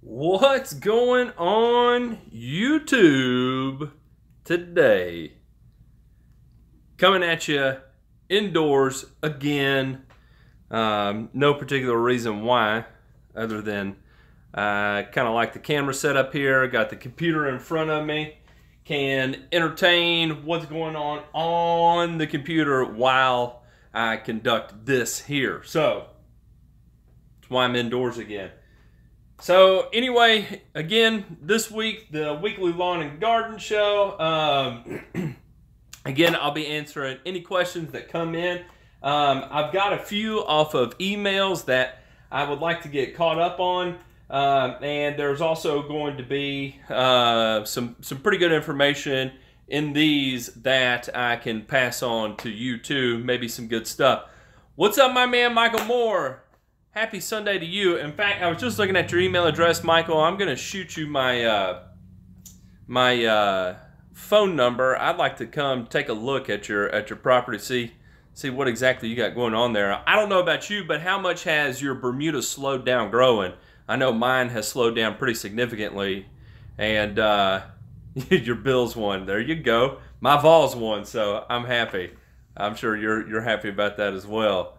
What's going on YouTube today? Coming at you indoors again. No particular reason why, other than I kind of like the camera setup here. Got the computer in front of me. Can entertain what's going on the computer while I conduct this here. So, that's why I'm indoors again. So anyway, again, this week, the weekly lawn and garden show. Again, I'll be answering any questions that come in. I've got a few off of emails that I would like to get caught up on. And there's also going to be some pretty good information in these that I can pass on to you too. Maybe some good stuff. What's up, my man, Michael Moore? Happy Sunday to you. In fact, I was just looking at your email address, Michael. I'm going to shoot you my phone number. I'd like to come take a look at your property, see what exactly you got going on there. I don't know about you, but how much has your Bermuda slowed down growing? I know mine has slowed down pretty significantly, and your Bills won. There you go. My Vols won, so I'm happy. I'm sure you're happy about that as well.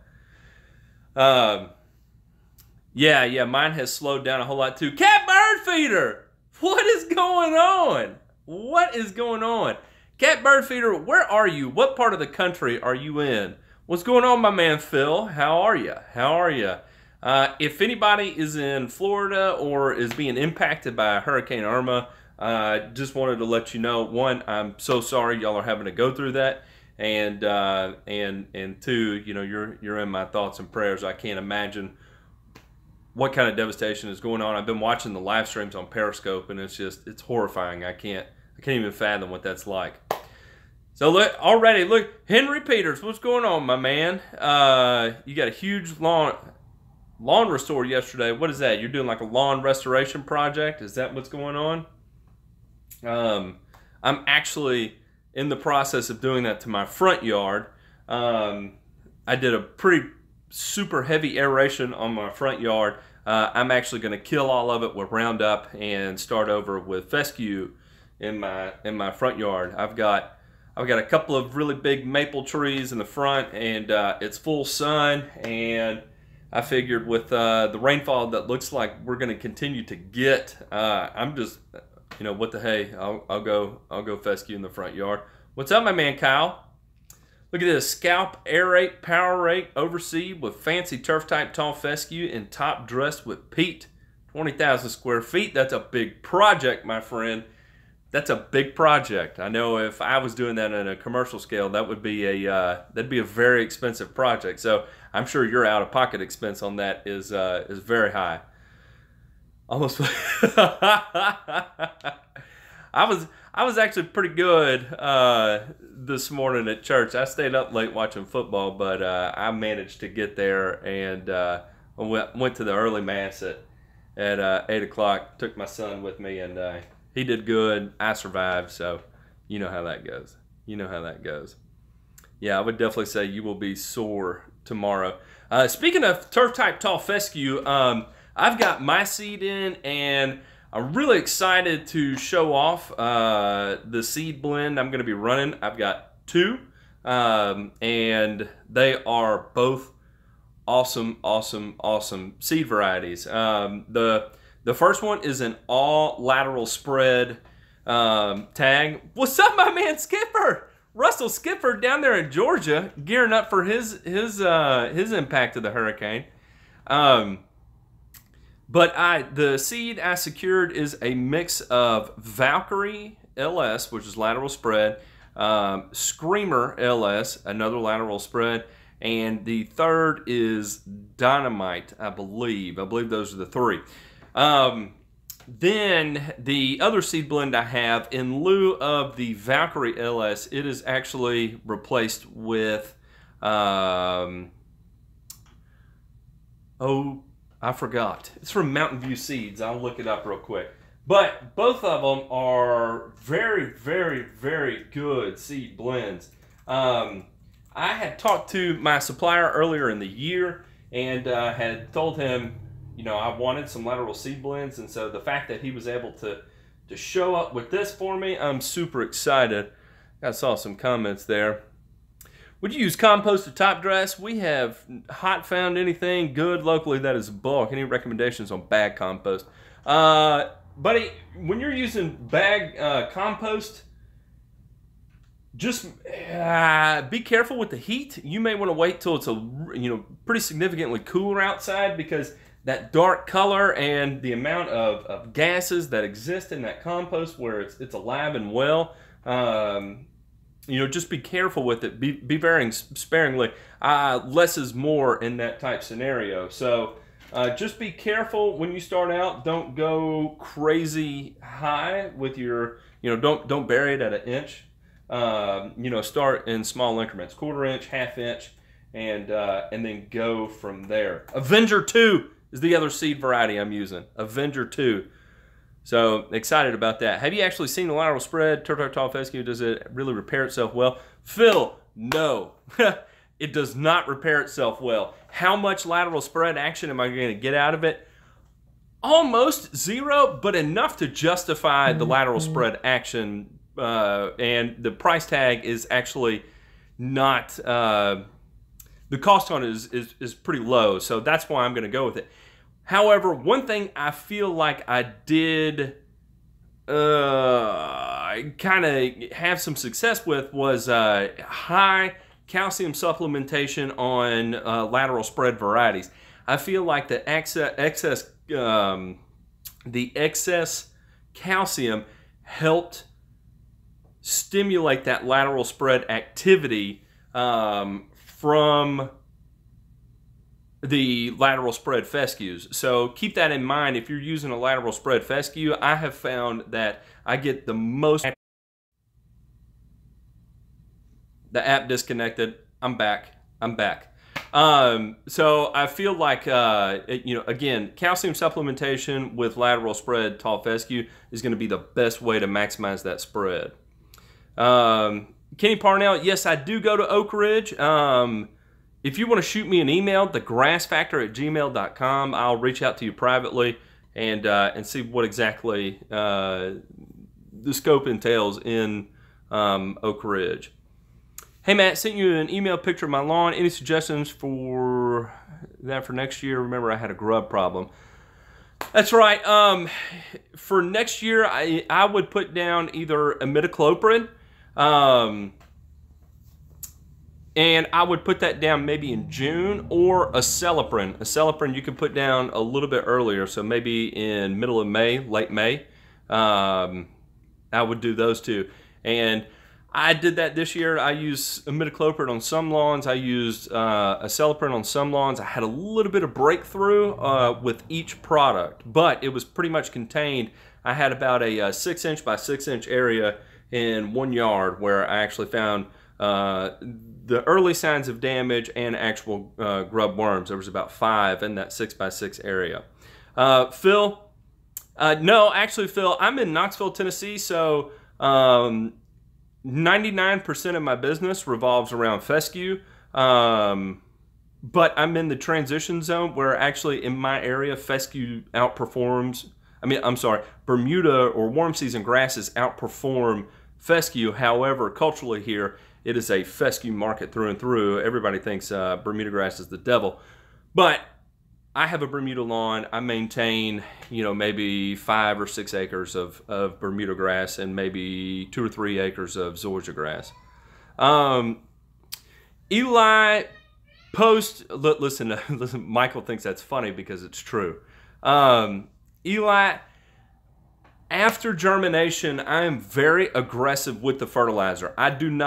Yeah, mine has slowed down a whole lot too. Cat bird feeder! What is going on? What is going on? Cat bird feeder, where are you? What part of the country are you in? What's going on, my man Phil? How are you? How are you? If anybody is in Florida or is being impacted by Hurricane Irma, just wanted to let you know, one, I'm so sorry y'all are having to go through that. And two, you know, you're in my thoughts and prayers. I can't imagine what kind of devastation is going on. I've been watching the live streams on Periscope, and it's horrifying. I can't even fathom what that's like. So look, Henry Peters, what's going on, my man? You got a huge lawn restore yesterday. What is that? You're doing like a lawn restoration project? Is that what's going on? I'm actually in the process of doing that to my front yard. I did a pretty super heavy aeration on my front yard. I'm actually going to kill all of it with Roundup and start over with fescue in my front yard. I've got a couple of really big maple trees in the front, and it's full sun, and I figured with the rainfall that looks like we're going to continue to get, I'm just, you know, what the hey, I'll go fescue in the front yard. What's up, my man Kyle? Look at this, scalp aerate, power rake, overseed with fancy turf type tall fescue and top dressed with peat. 20,000 square feet. That's a big project, my friend. That's a big project. I know if I was doing that on a commercial scale, that would be that'd be a very expensive project. So I'm sure your out-of-pocket expense on that is very high. Almost. I was actually pretty good this morning at church. I stayed up late watching football, but I managed to get there and went to the early mass at 8 o'clock. Took my son with me, and he did good. I survived, so you know how that goes. You know how that goes. Yeah, I would definitely say you will be sore tomorrow. Speaking of turf type tall fescue, I've got my seed in, and I'm really excited to show off the seed blend I'm going to be running. I've got two, and they are both awesome seed varieties. The first one is an all lateral spread tag. What's up, my man Skipper? Russell Skipper down there in Georgia, gearing up for his impact of the hurricane. But the seed I secured is a mix of Valkyrie LS, which is lateral spread, Screamer LS, another lateral spread, and the third is Dynamite, I believe. I believe those are the three. Then the other seed blend I have, in lieu of the Valkyrie LS, it is actually replaced with, I forgot. It's from Mountain View Seeds. I'll look it up real quick. But both of them are very good seed blends. I had talked to my supplier earlier in the year and had told him, you know, I wanted some lateral seed blends, and so the fact that he was able to show up with this for me, I'm super excited. I saw some comments there. Would you use compost to top dress? We have not found anything good locally that is bulk. Any recommendations on bag compost? Buddy, when you're using bag compost, just be careful with the heat. You may want to wait till it's pretty significantly cooler outside, because that dark color and the amount of gases that exist in that compost where it's alive and well, just be careful with it. Be very sparingly. Less is more in that type scenario. So just be careful when you start out. Don't go crazy high with your, don't bury it at 1 inch. Start in small increments, 1/4 inch, 1/2 inch, and then go from there. Avenger 2 is the other seed variety I'm using. Avenger 2. So excited about that. Have you actually seen the lateral spread, turtle tall fescue? Does it really repair itself well? Phil, no. It does not repair itself well. How much lateral spread action am I going to get out of it? Almost zero, but enough to justify the lateral spread action. And the price tag is actually not, the cost on it is pretty low. So that's why I'm going to go with it. However, one thing I feel like I did kind of have some success with was high calcium supplementation on lateral spread varieties. I feel like the excess calcium helped stimulate that lateral spread activity from the lateral spread fescues. So keep that in mind if you're using a lateral spread fescue. I have found that I get the most. The app disconnected. I'm back. So I feel like, again, calcium supplementation with lateral spread tall fescue is going to be the best way to maximize that spread. Kenny Parnell, yes, I do go to Oak Ridge. If you want to shoot me an email, thegrassfactor@gmail.com, I'll reach out to you privately and see what exactly the scope entails in Oak Ridge. Hey Matt, sent you an email picture of my lawn. Any suggestions for that for next year? Remember, I had a grub problem. That's right. For next year, I would put down either imidacloprid, and I would put that down maybe in June, or acelepryn. Acelepryn you can put down a little bit earlier, so maybe in middle of May, late May. I would do those two. And I did that this year. I used imidacloprid on some lawns. I used acelepryn on some lawns. I had a little bit of breakthrough with each product, but it was pretty much contained. I had about a 6 inch by 6 inch area in 1 yard where I actually found the early signs of damage and actual grub worms. There was about 5 in that 6 by 6 area. Phil, no, actually, Phil, I'm in Knoxville, Tennessee, so 99% of my business revolves around fescue, but I'm in the transition zone where actually in my area fescue outperforms, Bermuda or warm season grasses outperform fescue. However, culturally here, it is a fescue market through and through. Everybody thinks Bermuda grass is the devil, but I have a Bermuda lawn. I maintain, maybe 5 or 6 acres of Bermuda grass and maybe 2 or 3 acres of Georgia grass. Eli listen, Michael thinks that's funny because it's true. Eli, after germination, I am very aggressive with the fertilizer. I'm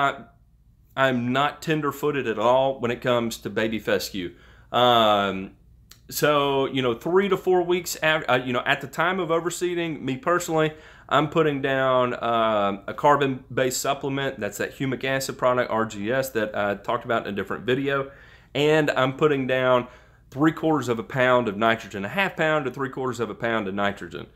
not tender-footed at all when it comes to baby fescue. So, 3 to 4 weeks after, at the time of overseeding, me personally, I'm putting down a carbon-based supplement. That's that humic acid product, RGS, that I talked about in a different video. And I'm putting down 3/4 of a pound of nitrogen, a 1/2 pound to 3/4 of a pound of nitrogen.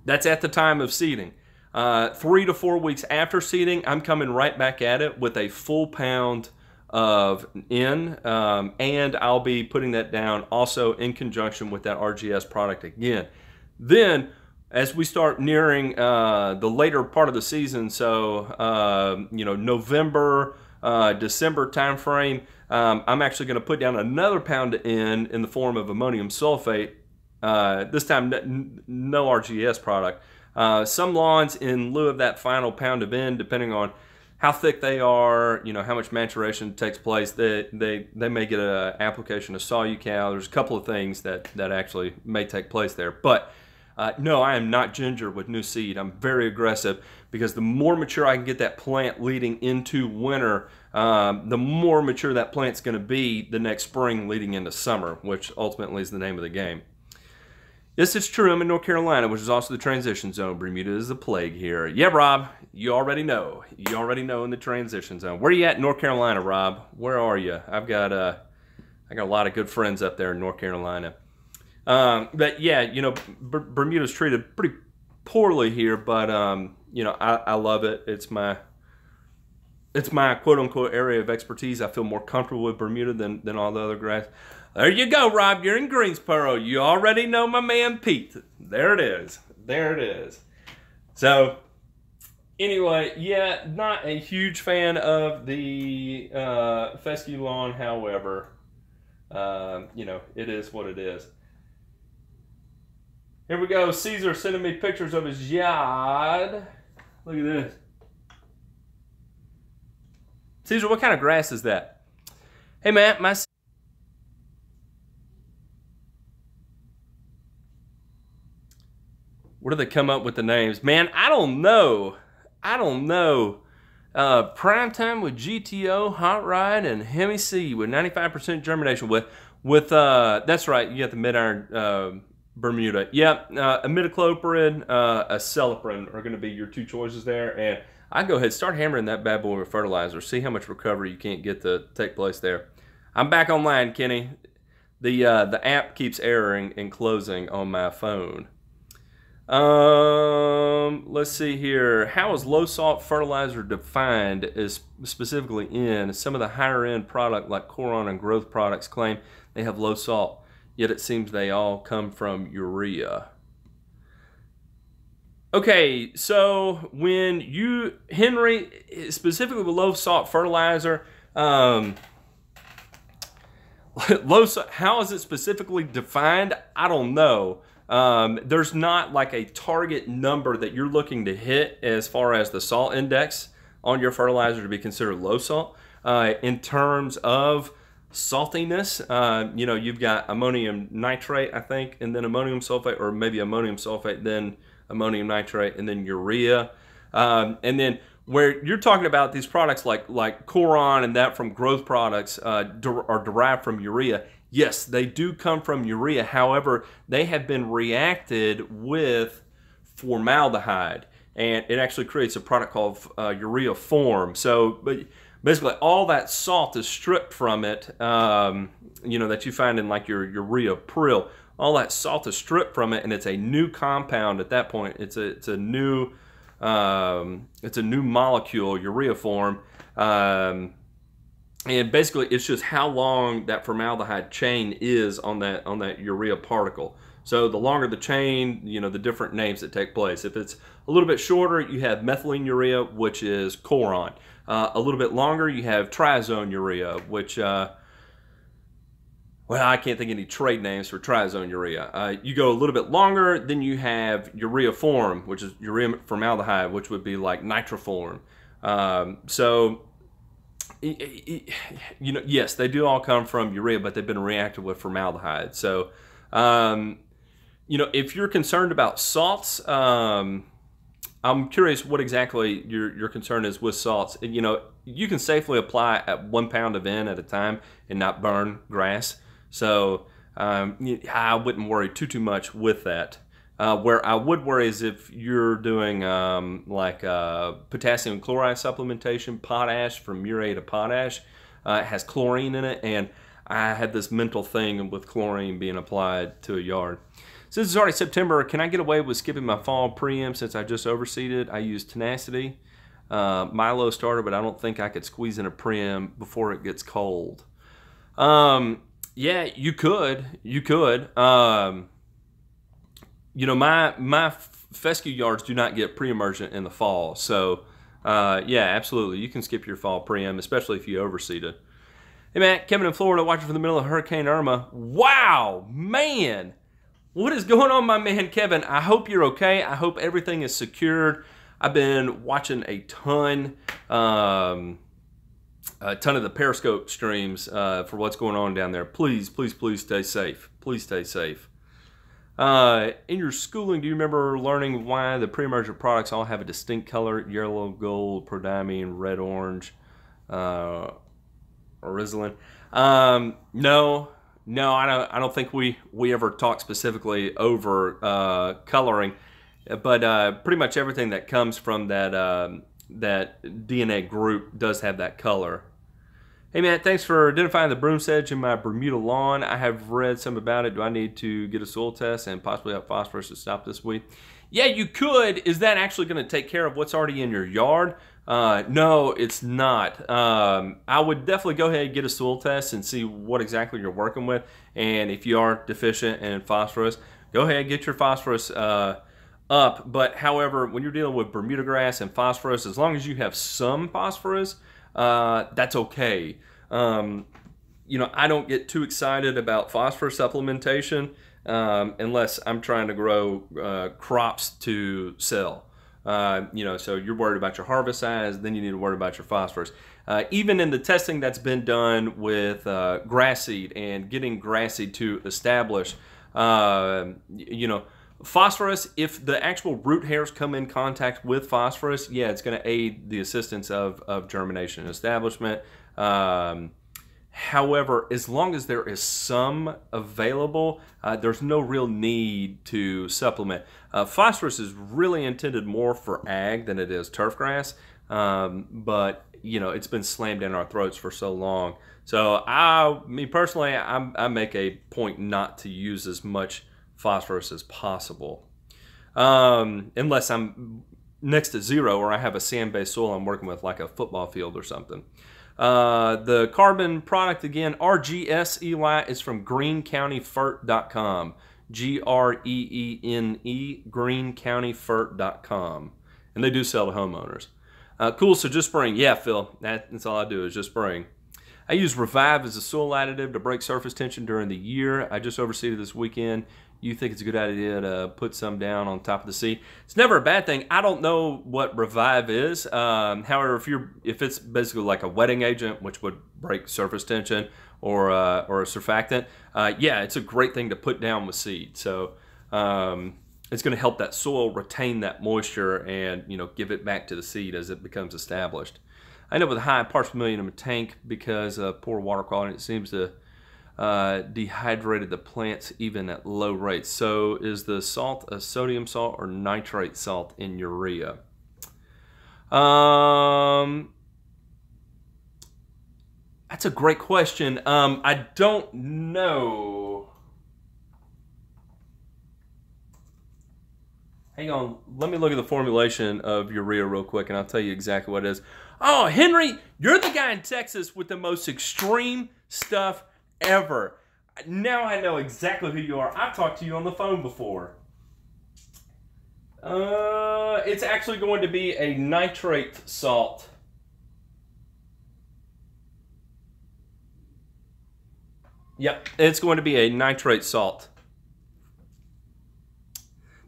That's at the time of seeding. 3 to 4 weeks after seeding, I'm coming right back at it with a full pound of N, and I'll be putting that down also in conjunction with that RGS product again. Then, as we start nearing the later part of the season, so you know, November, December timeframe, I'm actually going to put down another pound of N in the form of ammonium sulfate. This time, no RGS product. Some lawns, in lieu of that final pound of N, depending on how thick they are, you know, how much maturation takes place, they may get an application of Solucal. There's a couple of things that actually may take place there. But no, I am not ginger with new seed. I'm very aggressive, because the more mature I can get that plant leading into winter, the more mature that plant's going to be the next spring leading into summer, which ultimately is the name of the game. Yes, it's true. I'm in North Carolina, which is also the transition zone. Bermuda is the plague here. Yeah, Rob, you already know. You already know in the transition zone. Where are you at in North Carolina, Rob? Where are you? I got a lot of good friends up there in North Carolina. But yeah, you know, Bermuda's treated pretty poorly here, but you know, I love it. It's my quote-unquote area of expertise. I feel more comfortable with Bermuda than all the other grass. There you go, Rob. You're in Greensboro. You already know my man Pete. There it is. There it is. So, anyway, yeah, not a huge fan of the fescue lawn. However, you know, it is what it is. Here we go. Caesar sending me pictures of his yard. Look at this. Caesar, what kind of grass is that? Hey, Matt, where do they come up with the names? Man, I don't know. I don't know. Primetime with GTO, Hot Ride, and Hemi C with 95% germination with that's right, you got the mid-iron Bermuda. Yep, imidacloprid, acelepryn are going to be your two choices there, and I go ahead, start hammering that bad boy with fertilizer. See how much recovery you can't get to take place there. I'm back online, Kenny. The app keeps erroring and closing on my phone. Let's see here. How is low salt fertilizer defined as specifically in some of the higher end product like Coron and growth products claim they have low salt, yet it seems they all come from urea. Okay, so when you, Henry, specifically with low salt fertilizer, low salt, how is it specifically defined? I don't know. There's not like a target number that you're looking to hit as far as the salt index on your fertilizer to be considered low salt. In terms of saltiness, you know, you've got ammonium nitrate, I think, and then ammonium sulfate, or maybe ammonium sulfate, then ammonium nitrate, and then urea. And then where you're talking about these products like Coron and that from growth products are derived from urea. Yes, they do come from urea. However, they have been reacted with formaldehyde, and it actually creates a product called urea form. So, but basically, all that salt is stripped from it. You know, that you find in like your urea prill. All that salt is stripped from it, and it's a new compound at that point. It's a new molecule, urea form. And basically, it's just how long that formaldehyde chain is on that urea particle. So the longer the chain, you know, the different names that take place. If it's a little bit shorter, you have methylene urea, which is Coron. A little bit longer, you have triazone urea, which, well, I can't think of any trade names for triazone urea. You go a little bit longer, then you have urea form, which is urea formaldehyde, which would be like nitroform. So, you know, yes, they do all come from urea, but they've been reacted with formaldehyde. So, you know, if you're concerned about salts, I'm curious what exactly your concern is with salts. You know, you can safely apply at 1 pound of N at a time and not burn grass. So I wouldn't worry too much with that. Where I would worry is if you're doing like potassium chloride supplementation, potash from urea to potash. It has chlorine in it, and I had this mental thing with chlorine being applied to a yard. Since it's already September, can I get away with skipping my fall preem since I just overseeded? I use Tenacity. Milo starter, but I don't think I could squeeze in a Prim before it gets cold. Yeah, you could. You could. You know, my fescue yards do not get pre-emergent in the fall, so yeah, absolutely, you can skip your fall Prim, especially if you overseed it. Hey man, Kevin in Florida, watching from the middle of Hurricane Irma. Wow, man, what is going on, my man Kevin? I hope you're okay. I hope everything is secured. I've been watching a ton of the Periscope streams for what's going on down there. Please, please, please stay safe. Please stay safe. In your schooling, do you remember learning why the pre-emergent products all have a distinct color? Yellow, gold, prodiamine, red, orange, Orizolan? No, I don't think we ever talked specifically over coloring, but pretty much everything that comes from that that DNA group does have that color. Hey man, thanks for identifying the broom sedge in my Bermuda lawn. I have read some about it. Do I need to get a soil test and possibly have phosphorus to stop this weed? Yeah, you could. Is that actually going to take care of what's already in your yard? No, it's not. I would definitely go ahead and get a soil test and see what exactly you're working with. And if you are deficient in phosphorus, go ahead and get your phosphorus up. But however, when you're dealing with Bermuda grass and phosphorus, as long as you have some phosphorus, that's okay. You know, I don't get too excited about phosphorus supplementation unless I'm trying to grow crops to sell. You know, so you're worried about your harvest size, then you need to worry about your phosphorus. Even in the testing that's been done with grass seed and getting grass seed to establish, you know, phosphorus, if the actual root hairs come in contact with phosphorus, yeah, it's going to aid the assistance of germination and establishment. However, as long as there is some available, there's no real need to supplement. Phosphorus is really intended more for ag than it is turf grass, but you know, it's been slammed down our throats for so long. So me personally, I make a point not to use as much phosphorus as possible, unless I'm next to zero or I have a sand-based soil I'm working with, like a football field or something. The carbon product again, RGS Eli, is from greencountyfert.com. G-R-E-E-N-E, greencountyfert.com, and they do sell to homeowners. Cool. So just spraying. Yeah, Phil, that's all I do is just spraying. I use Revive as a soil additive to break surface tension during the year. I just overseeded this weekend. You think it's a good idea to put some down on top of the seed? It's never a bad thing. I don't know what Revive is. However, if it's basically like a wetting agent, which would break surface tension, or a surfactant, yeah, it's a great thing to put down with seed. So it's going to help that soil retain that moisture and, you know, give it back to the seed as it becomes established. I end up with high parts per million in my tank because of poor water quality. It seems to dehydrated the plants even at low rates. So is the salt a sodium salt or nitrate salt in urea? That's a great question. I don't know. Hang on, let me look at the formulation of urea real quick and I'll tell you exactly what it is. Oh, Henry, you're the guy in Texas with the most extreme stuff ever. Now I know exactly who you are. I've talked to you on the phone before. It's actually going to be a nitrate salt. Yep, it's going to be a nitrate salt.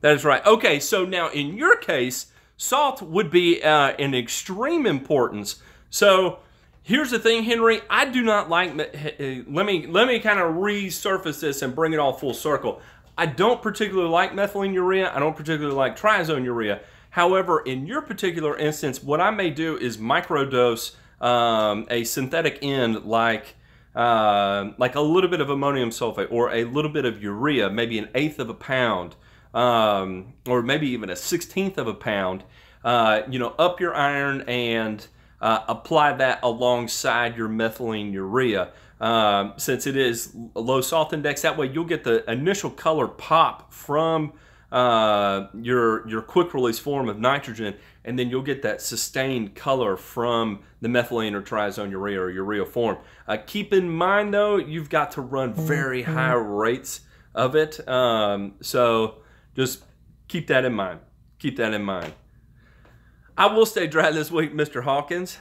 That is right. Okay, so now in your case, salt would be an extreme importance. So here's the thing, Henry. I do not like. Let me kind of resurface this and bring it all full circle. I don't particularly like methylene urea. I don't particularly like triazone urea. However, in your particular instance, what I may do is microdose a synthetic end like a little bit of ammonium sulfate or a little bit of urea, maybe 1/8 of a pound. Or maybe even 1/16 of a pound, you know, up your iron and apply that alongside your methylene urea. Since it is a low salt index, that way you'll get the initial color pop from your quick release form of nitrogen, and then you'll get that sustained color from the methylene or triazone urea or urea form. Keep in mind though, you've got to run very high rates of it, so just keep that in mind. Keep that in mind. I will stay dry this week, Mr. Hawkins.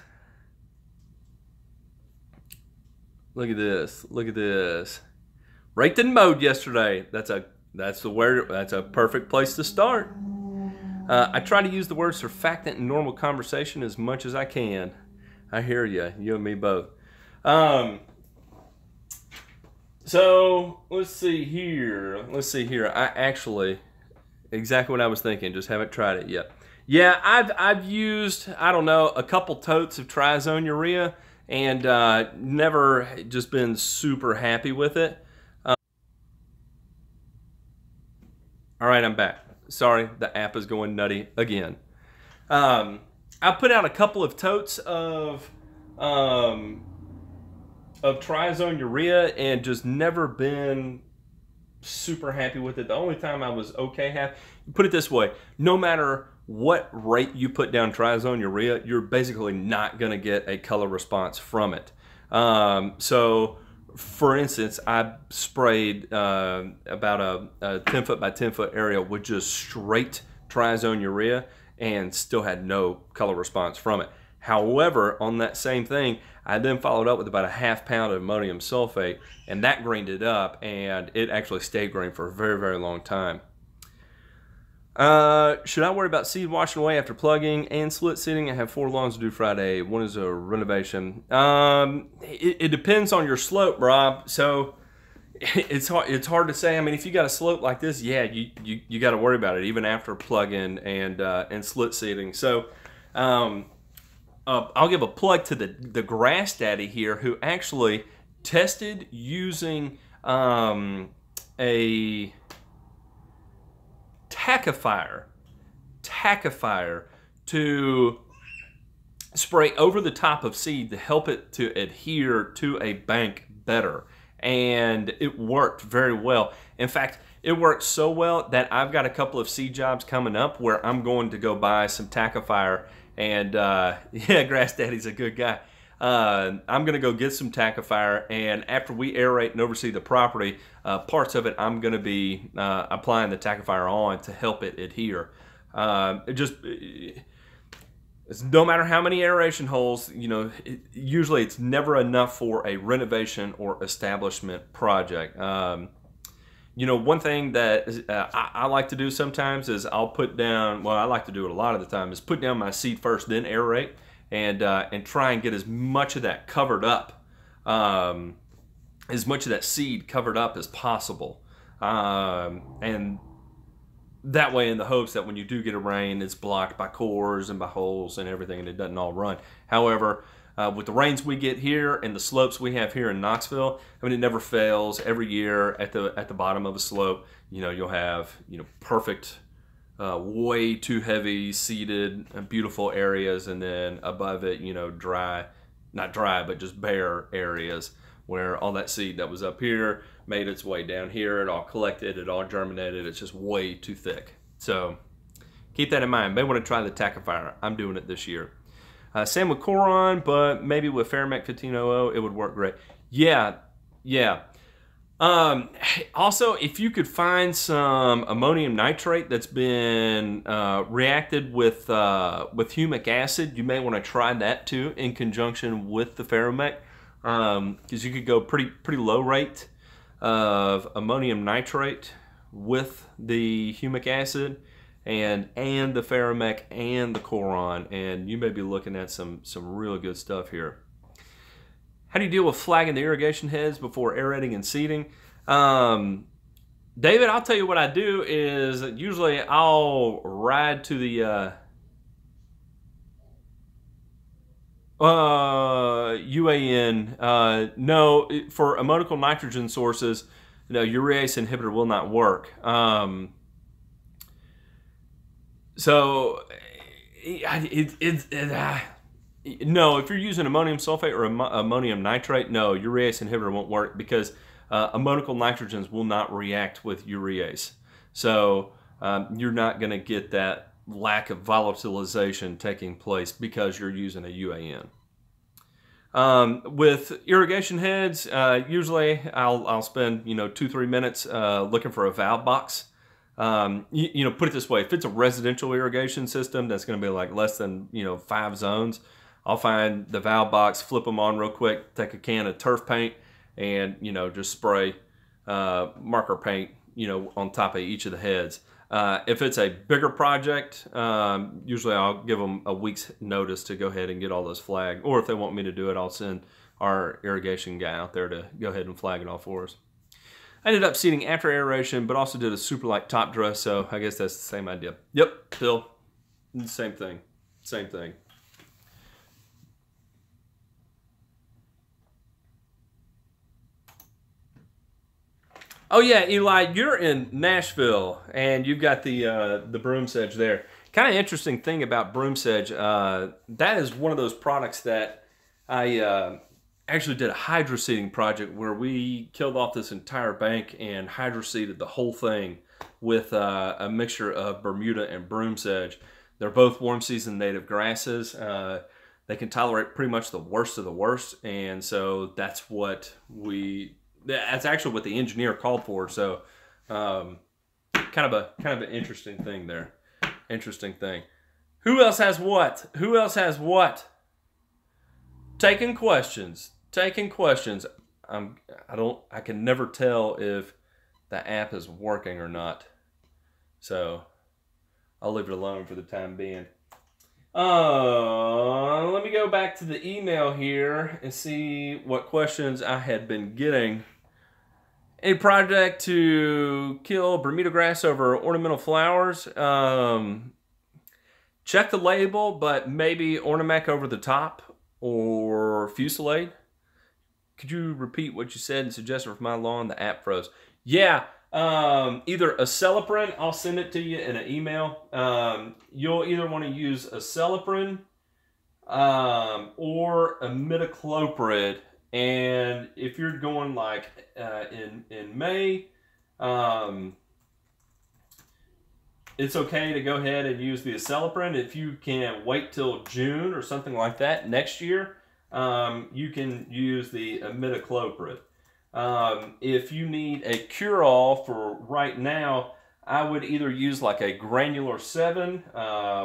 Look at this. Look at this. Raked and mowed yesterday. That's a perfect place to start. I try to use the word surfactant in normal conversation as much as I can. I hear you. You and me both. So let's see here. I actually, exactly what I was thinking. Just haven't tried it yet. Yeah, I've used, I don't know, a couple totes of triazone urea, and never just been super happy with it. All right, I'm back. Sorry, the app is going nutty again. I put out a couple of totes of triazone urea and just never been super happy with it. The only time I was okay put it this way, no matter what rate you put down triazone urea, you're basically not going to get a color response from it. So for instance, I sprayed about a 10 foot by 10 foot area with just straight triazone urea and still had no color response from it. However, on that same thing, I then followed up with about a ½ pound of ammonium sulfate, and that greened it up, and it actually stayed green for a very, very long time. Should I worry about seed washing away after plugging and split seeding? I have 4 lawns to do Friday. One is a renovation. It depends on your slope, Rob. So it's hard to say. I mean, if you got a slope like this, yeah, you got to worry about it even after plugging and split seeding. So I'll give a plug to the Grass Daddy here, who actually tested using a tackifier to spray over the top of seed to help it to adhere to a bank better, and it worked very well. In fact, it worked so well that I've got a couple of seed jobs coming up where I'm going to go buy some tackifier, and yeah, Grass Daddy's a good guy. I'm going to go get some tackifier, and after we aerate and oversee the property, parts of it I'm going to be applying the tackifier on to help it adhere. It's no matter how many aeration holes, you know, usually it's never enough for a renovation or establishment project. You know, one thing that I like to do sometimes is I'll put down, well, I like to do it a lot of the time, is put down my seed first, then aerate. And try and get as much of that covered up, as much of that seed covered up as possible. And that way, in the hopes that when you do get a rain, it's blocked by cores and by holes and everything, and it doesn't all run. However, with the rains we get here and the slopes we have here in Knoxville, I mean, it never fails. Every year at the bottom of a slope, you know, you'll have, you know, perfect, way too heavy seeded beautiful areas, and then above it, you know, dry, not dry, but just bare areas where all that seed that was up here made its way down here. It all collected, it all germinated. It's just way too thick. So keep that in mind. May want to try the tackifier. I'm doing it this year. Same with Coron, but maybe with Ferramec 1500 it would work great. Yeah. Also, if you could find some ammonium nitrate that's been reacted with humic acid, you may want to try that too in conjunction with the Ferramec, because you could go pretty low rate of ammonium nitrate with the humic acid and the Ferramec and the Coron, and you may be looking at some real good stuff here. How do you deal with flagging the irrigation heads before aerating and seeding? David, I'll tell you what I do is usually I'll ride to the UAN. No, for ammonical nitrogen sources, no, urease inhibitor will not work. So no, if you're using ammonium sulfate or ammonium nitrate, no, urease inhibitor won't work, because ammonical nitrogens will not react with urease. So you're not going to get that lack of volatilization taking place because you're using a UAN. With irrigation heads, usually I'll spend 2-3 minutes looking for a valve box. Put it this way: if it's a residential irrigation system that's going to be like less than 5 zones, I'll find the valve box, flip them on real quick, take a can of turf paint, and just spray marker paint on top of each of the heads. If it's a bigger project, usually I'll give them a week's notice to go ahead and get all those flagged. Or if they want me to do it, I'll send our irrigation guy out there to go ahead and flag it all for us. I ended up seeding after aeration, but also did a super light top dress, so I guess that's the same idea. Yep, Phil, same thing, same thing. Oh yeah, Eli, you're in Nashville, and you've got the broom sedge there. Kind of interesting thing about broom sedge, that is one of those products that I actually did a hydroseeding project where we killed off this entire bank and hydroseeded the whole thing with a mixture of Bermuda and broom sedge. They're both warm season native grasses. They can tolerate pretty much the worst of the worst, and so that's actually what the engineer called for. So kind of an interesting thing there. Interesting thing. Who else has what? Who else has what? Taking questions. Taking questions. I can never tell if the app is working or not. So I'll leave it alone for the time being. Let me go back to the email here and see what questions I had been getting. A project to kill Bermuda grass over ornamental flowers. Check the label, but maybe Ornamac over the top or Fusillade. Could you repeat what you said and suggest for my lawn? The app froze. Yeah, either Acelepryn, I'll send it to you in an email. You'll either want to use Acelepryn or imidacloprid. And if you're going like in May, it's okay to go ahead and use the Acelepryn. If you can wait till June or something like that next year, you can use the imidacloprid. If you need a cure-all for right now, I would either use like a granular 7,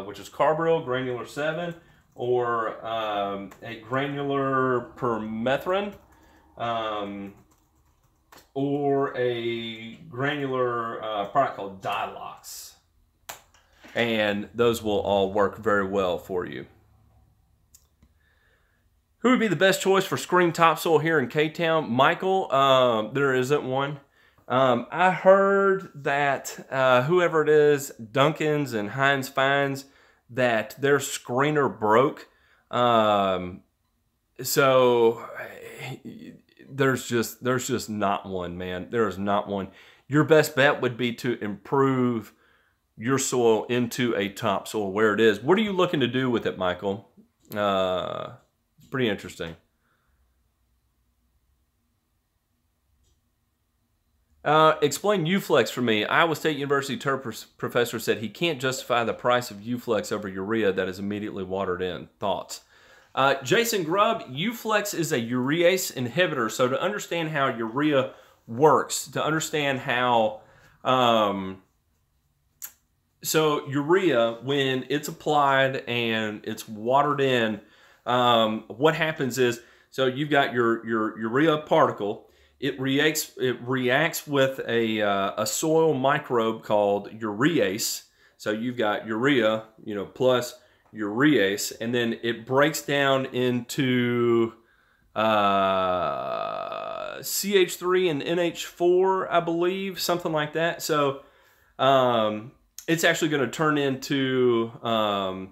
which is Carbaryl granular 7, or a granular permethrin, or a granular product called Dilox. And those will all work very well for you. Who would be the best choice for screen topsoil here in K-Town? Michael, there isn't one. I heard that whoever it is, Duncan's and Heinz Fines, that their screener broke. So there's just not one, man. There is not one. Your best bet would be to improve your soil into a topsoil where it is. What are you looking to do with it, Michael? Pretty interesting. Explain U-Flex for me. Iowa State University turf professor said he can't justify the price of U-Flex over urea that is immediately watered in. Thoughts? Jason Grubb, U-Flex is a urease inhibitor. So to understand how urea works, to understand how... So urea, when it's applied and it's watered in, what happens is, so you've got your urea particle. It reacts with a soil microbe called urease. So you've got urea, plus urease, and then it breaks down into CH3 and NH4, I believe, something like that. So it's actually going to turn into an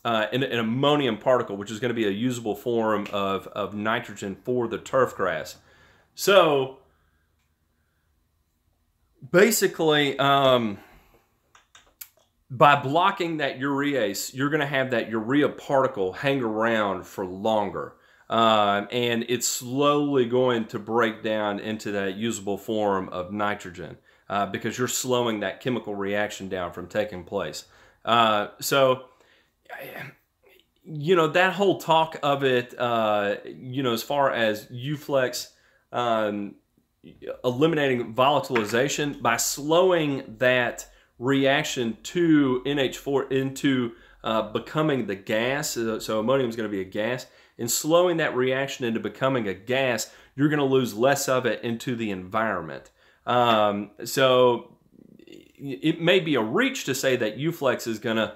ammonium particle, which is going to be a usable form of nitrogen for the turf grass. So basically, by blocking that urease, you're going to have that urea particle hang around for longer. and it's slowly going to break down into that usable form of nitrogen because you're slowing that chemical reaction down from taking place. So, you know, that whole talk of it, you know, as far as UFlex eliminating volatilization by slowing that reaction to NH4 into becoming the gas, so ammonium is going to be a gas, and slowing that reaction into becoming a gas, you're going to lose less of it into the environment. So it may be a reach to say that UFlex is going to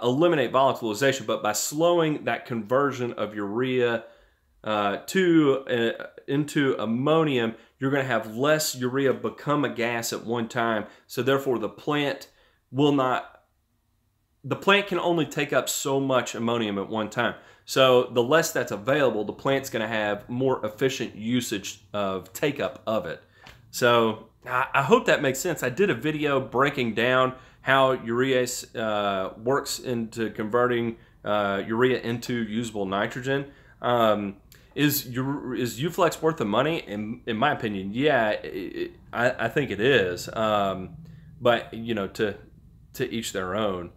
eliminate volatilization, but by slowing that conversion of urea into ammonium, you're going to have less urea become a gas at one time. So therefore the plant can only take up so much ammonium at one time. So the less that's available, the plant's going to have more efficient usage of take up of it. So I hope that makes sense. I did a video breaking down how urease works into converting urea into usable nitrogen. Is UFlex worth the money? In my opinion, yeah, I think it is. But you know, to each their own.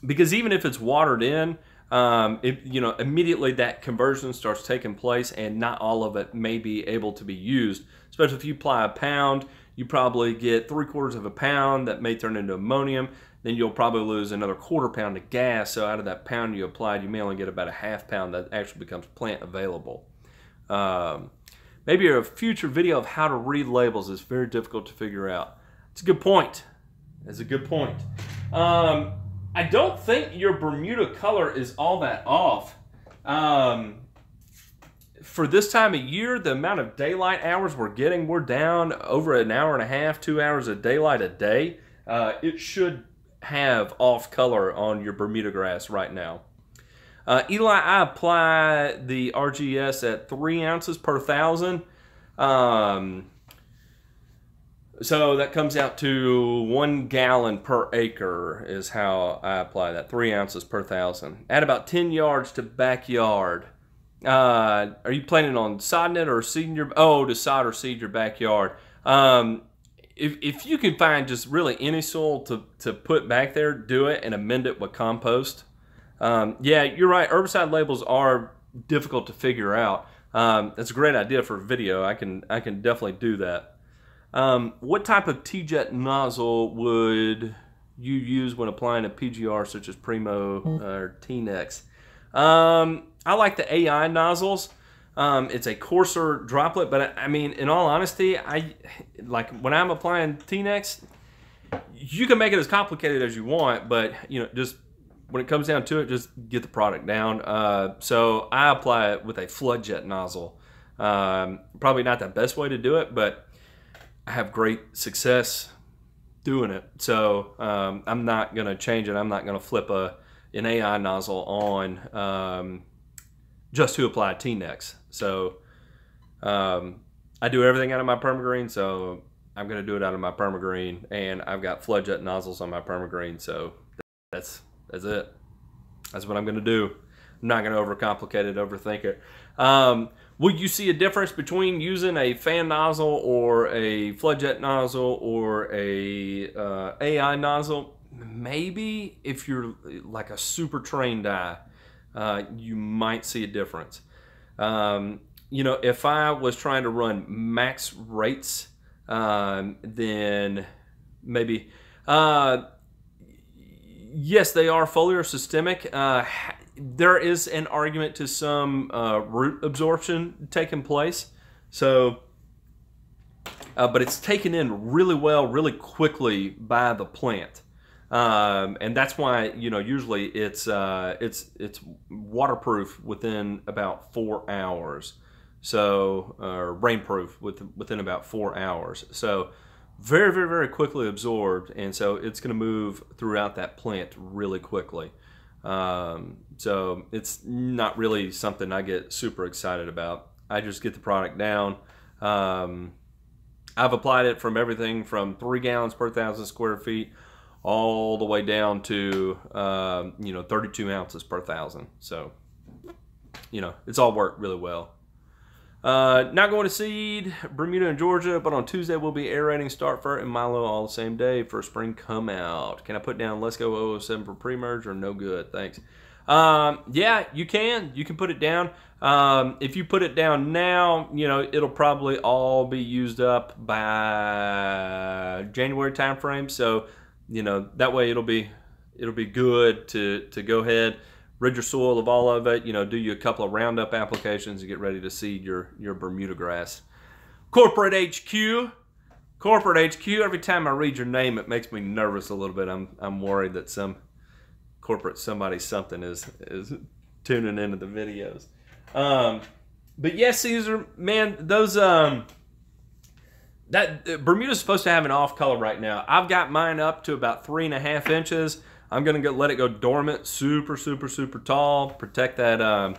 Because even if it's watered in, you know, immediately that conversion starts taking place, and not all of it may be able to be used. Especially if you apply a pound, you probably get 3/4 of a pound that may turn into ammonium. Then you'll probably lose another 1/4 pound of gas. So out of that pound you applied, you may only get about a 1/2 pound that actually becomes plant available. Maybe a future video of how to read labels is very difficult to figure out. It's a good point. It's a good point. I don't think your Bermuda color is all that off. For this time of year, the amount of daylight hours we're getting, we're down over an hour and a half, 2 hours of daylight a day. It should have off color on your Bermuda grass right now. Eli, I apply the RGS at 3 ounces per 1,000. So that comes out to 1 gallon per acre is how I apply that, 3 ounces per 1,000. At about 10 yards to backyard. Are you planning on sodding it or seeding your, to sod or seed your backyard? If you can find just really any soil to put back there, do it and amend it with compost. Yeah, you're right. Herbicide labels are difficult to figure out. That's a great idea for a video. I can definitely do that. What type of T-jet nozzle would you use when applying a PGR such as Primo or T-Nex? I like the AI nozzles. It's a coarser droplet, but I mean, in all honesty, like when I'm applying T-Nex, you can make it as complicated as you want, but you know, just when it comes down to it, just get the product down. So I apply it with a flood jet nozzle. Probably not the best way to do it, but I have great success doing it. So I'm not going to change it. I'm not going to flip an AI nozzle on just to apply T-Nex. So I do everything out of my Permagreen, so I'm going to do it out of my Permagreen, and I've got flood jet nozzles on my Permagreen, so that's it. That's what I'm going to do. I'm not going to overcomplicate it, overthink it. Will you see a difference between using a fan nozzle or a flood jet nozzle or a AI nozzle? Maybe if you're like a super trained eye, you might see a difference. You know, if I was trying to run max rates, then maybe, yes, they are foliar systemic. There is an argument to some root absorption taking place. So, but it's taken in really well, really quickly by the plant. And that's why, you know, usually it's waterproof within about 4 hours. So, rainproof within about 4 hours. So, very, very, very quickly absorbed, and so it's going to move throughout that plant really quickly. So it's not really something I get super excited about. I just get the product down. I've applied it from everything from 3 gallons per 1,000 square feet all the way down to you know, 32 ounces per 1,000. So you know, it's all worked really well. Not going to seed Bermuda and Georgia, but on Tuesday we'll be aerating Start Fur and Milo all the same day for spring come out. Can I put down Lesco 007 for pre-merge or no good? Thanks. Yeah, you can. You can put it down. If you put it down now, you know, it'll probably all be used up by January time frame. So, you know, that way it'll be good to go ahead, rid your soil of all of it, you know, do you a couple of Roundup applications and get ready to seed your Bermuda grass. Corporate HQ. Corporate HQ, every time I read your name, it makes me nervous a little bit. I'm worried that some corporate something is tuning into the videos. But yes, Caesar, man, those that Bermuda's supposed to have an off color right now. I've got mine up to about 3.5 inches. I'm gonna let it go dormant, super tall, protect that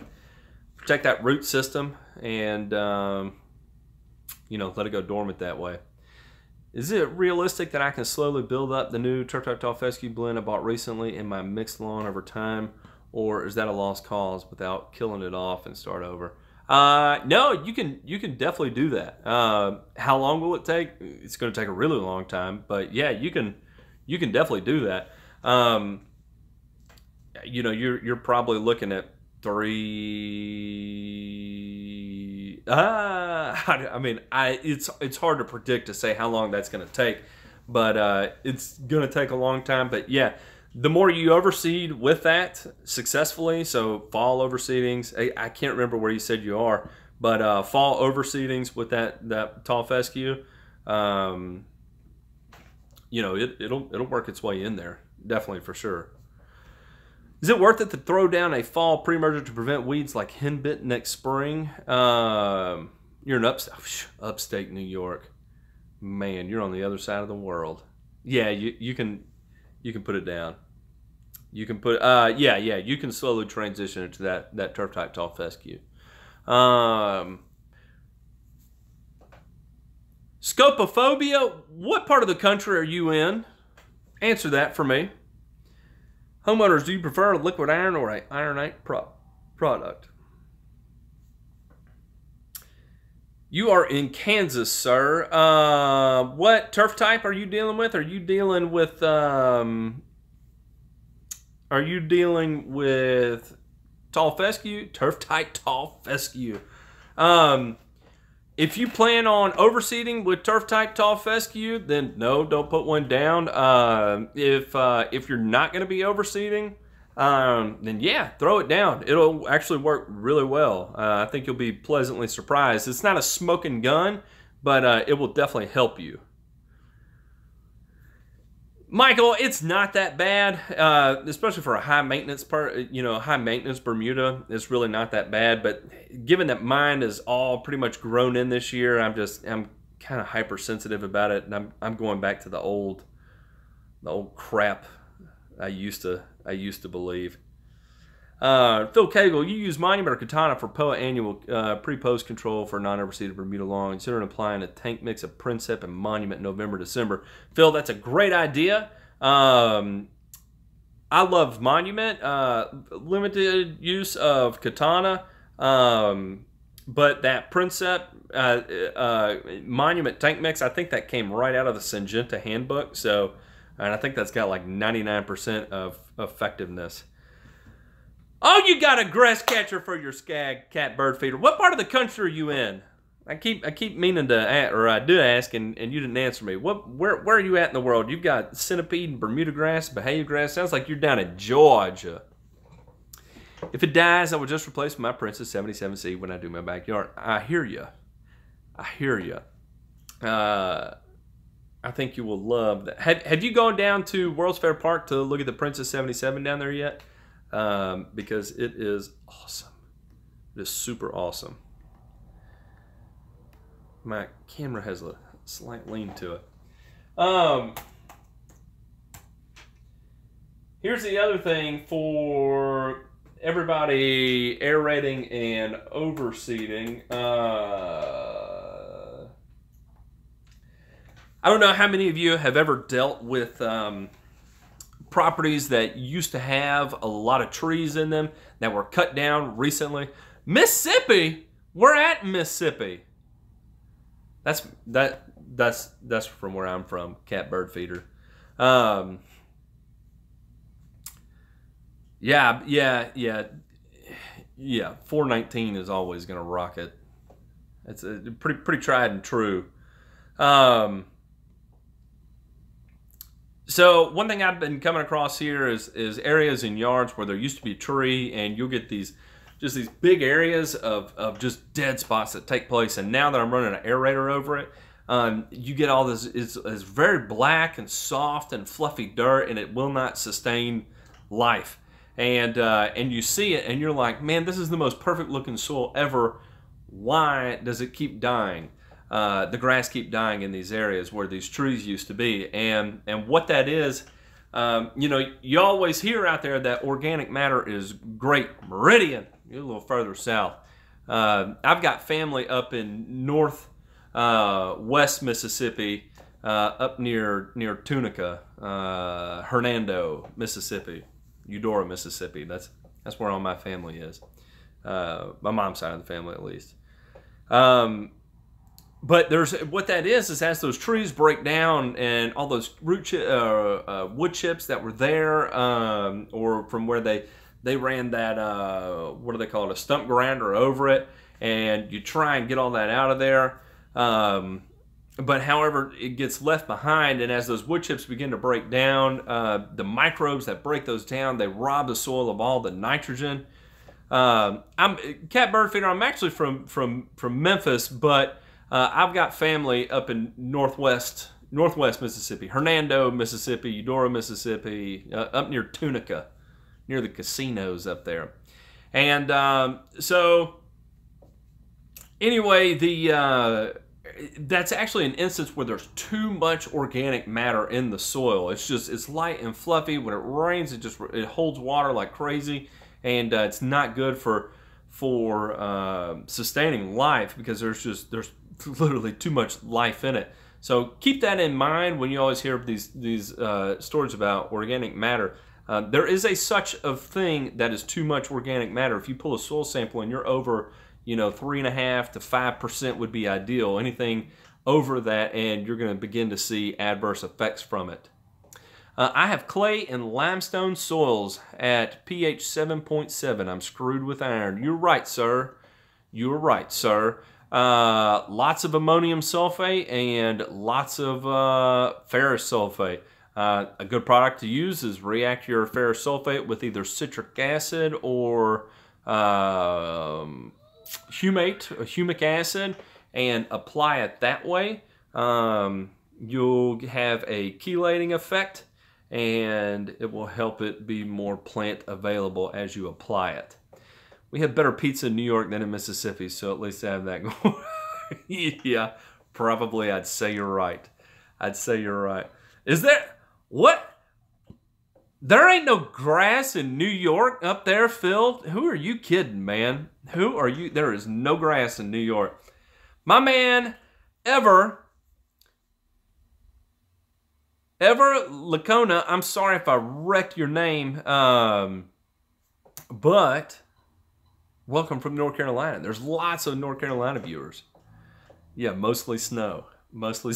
root system, and you know, let it go dormant that way. Is it realistic that I can slowly build up the new Turf Type Tall Fescue blend I bought recently in my mixed lawn over time, or is that a lost cause without killing it off and start over? No, you can definitely do that. How long will it take? It's going to take a really long time, but yeah, you can definitely do that. You know, you're probably looking at 3. I mean, it's hard to predict to say how long that's going to take, but it's going to take a long time. But yeah, the more you overseed with that successfully, so fall overseedings, I can't remember where you said you are, but fall overseedings with that tall fescue, you know, it'll work its way in there, definitely, for sure. Is it worth it to throw down a fall pre-merger to prevent weeds like henbit next spring? You're in upstate New York. Man, you're on the other side of the world. Yeah, you can put it down. You can put yeah, you can slowly transition it to that turf type tall fescue. Scopophobia, what part of the country are you in? Answer that for me. Homeowners, do you prefer a liquid iron or an ironite product? You are in Kansas, sir. What turf type are you dealing with? Are you dealing with tall fescue? Turf type tall fescue. If you plan on overseeding with turf type tall fescue, then no, don't put one down. If you're not going to be overseeding, then yeah, throw it down. It'll actually work really well. I think you'll be pleasantly surprised. It's not a smoking gun, but it will definitely help you. Michael, it's not that bad, especially for a high maintenance high maintenance Bermuda. It's really not that bad. But given that mine is all pretty much grown in this year, I'm kind of hypersensitive about it, and I'm going back to the old crap I used to believe. Phil Cagle, you use Monument or Katana for POA annual pre-post control for non-overseeded Bermuda lawn. Consider applying a tank mix of Princep and Monument in November, December. Phil, that's a great idea. I love Monument. Limited use of Katana. But that Princep Monument tank mix, I think that came right out of the Syngenta handbook. So, and I think that's got like 99% of effectiveness. Oh, you got a grass catcher for your skag cat bird feeder. What part of the country are you in? I keep meaning to, or I did ask, and you didn't answer me. Where are you at in the world? You've got centipede and Bermuda grass, Bahia grass. Sounds like you're down in Georgia. If it dies, I will just replace my Princess 77C when I do my backyard. I hear you. I hear you. I think you will love that. Have you gone down to World's Fair Park to look at the Princess 77 down there yet? Because it is awesome. It is super awesome. My camera has a slight lean to it. Here's the other thing for everybody aerating and overseeding. I don't know how many of you have ever dealt with properties that used to have a lot of trees in them that were cut down recently. Mississippi? We're at Mississippi. That's from where I'm from. Cat bird feeder. Yeah. 419 is always gonna rock it. It's a pretty tried and true. So one thing I've been coming across here is areas in yards where there used to be a tree, and you'll get these big areas of just dead spots that take place. And now that I'm running an aerator over it, you get all this. It's very black and soft and fluffy dirt, and it will not sustain life. And you see it, and you're like, man, this is the most perfect looking soil ever. Why does it keep dying? The grass keep dying in these areas where these trees used to be, and what that is, you know, you always hear out there that organic matter is great. Meridian, you're a little further south. I've got family up in northwest Mississippi, up near Tunica, Hernando, Mississippi, Eudora, Mississippi. That's where all my family is. My mom's side of the family, at least. But what that is as those trees break down and all those wood chips that were there, or from where they ran that, what do they call it, a stump grinder over it, and you try and get all that out of there. But however, it gets left behind, and as those wood chips begin to break down, the microbes that break those down, they rob the soil of all the nitrogen. I'm cat bird feeder. I'm actually from Memphis, but I've got family up in northwest Mississippi, Hernando, Mississippi, Eudora, Mississippi, up near Tunica, near the casinos up there. And so anyway, that's actually an instance where there's too much organic matter in the soil. It's light and fluffy. When it rains, it holds water like crazy, and it's not good for sustaining life, because there's literally too much life in it. So keep that in mind when you always hear these stories about organic matter. There is such a thing that is too much organic matter. If you pull a soil sample and you're over, 3.5% to 5% would be ideal. Anything over that, and you're going to begin to see adverse effects from it. I have clay and limestone soils at pH 7.7. I'm screwed with iron. You're right, sir. You're right, sir. Lots of ammonium sulfate and lots of ferrous sulfate. A good product to use is react your ferrous sulfate with either citric acid or humic acid, and apply it that way. You'll have a chelating effect, and it will help it be more plant available as you apply it. We have better pizza in New York than in Mississippi, so at least I have that going. Yeah, probably I'd say you're right. I'd say you're right. Is there, what? There ain't no grass in New York up there, Phil? Who are you kidding, man? Who are you? There is no grass in New York. My man, Ever Lacona, I'm sorry if I wrecked your name, but welcome from North Carolina. There's lots of North Carolina viewers. Yeah, mostly snow. Mostly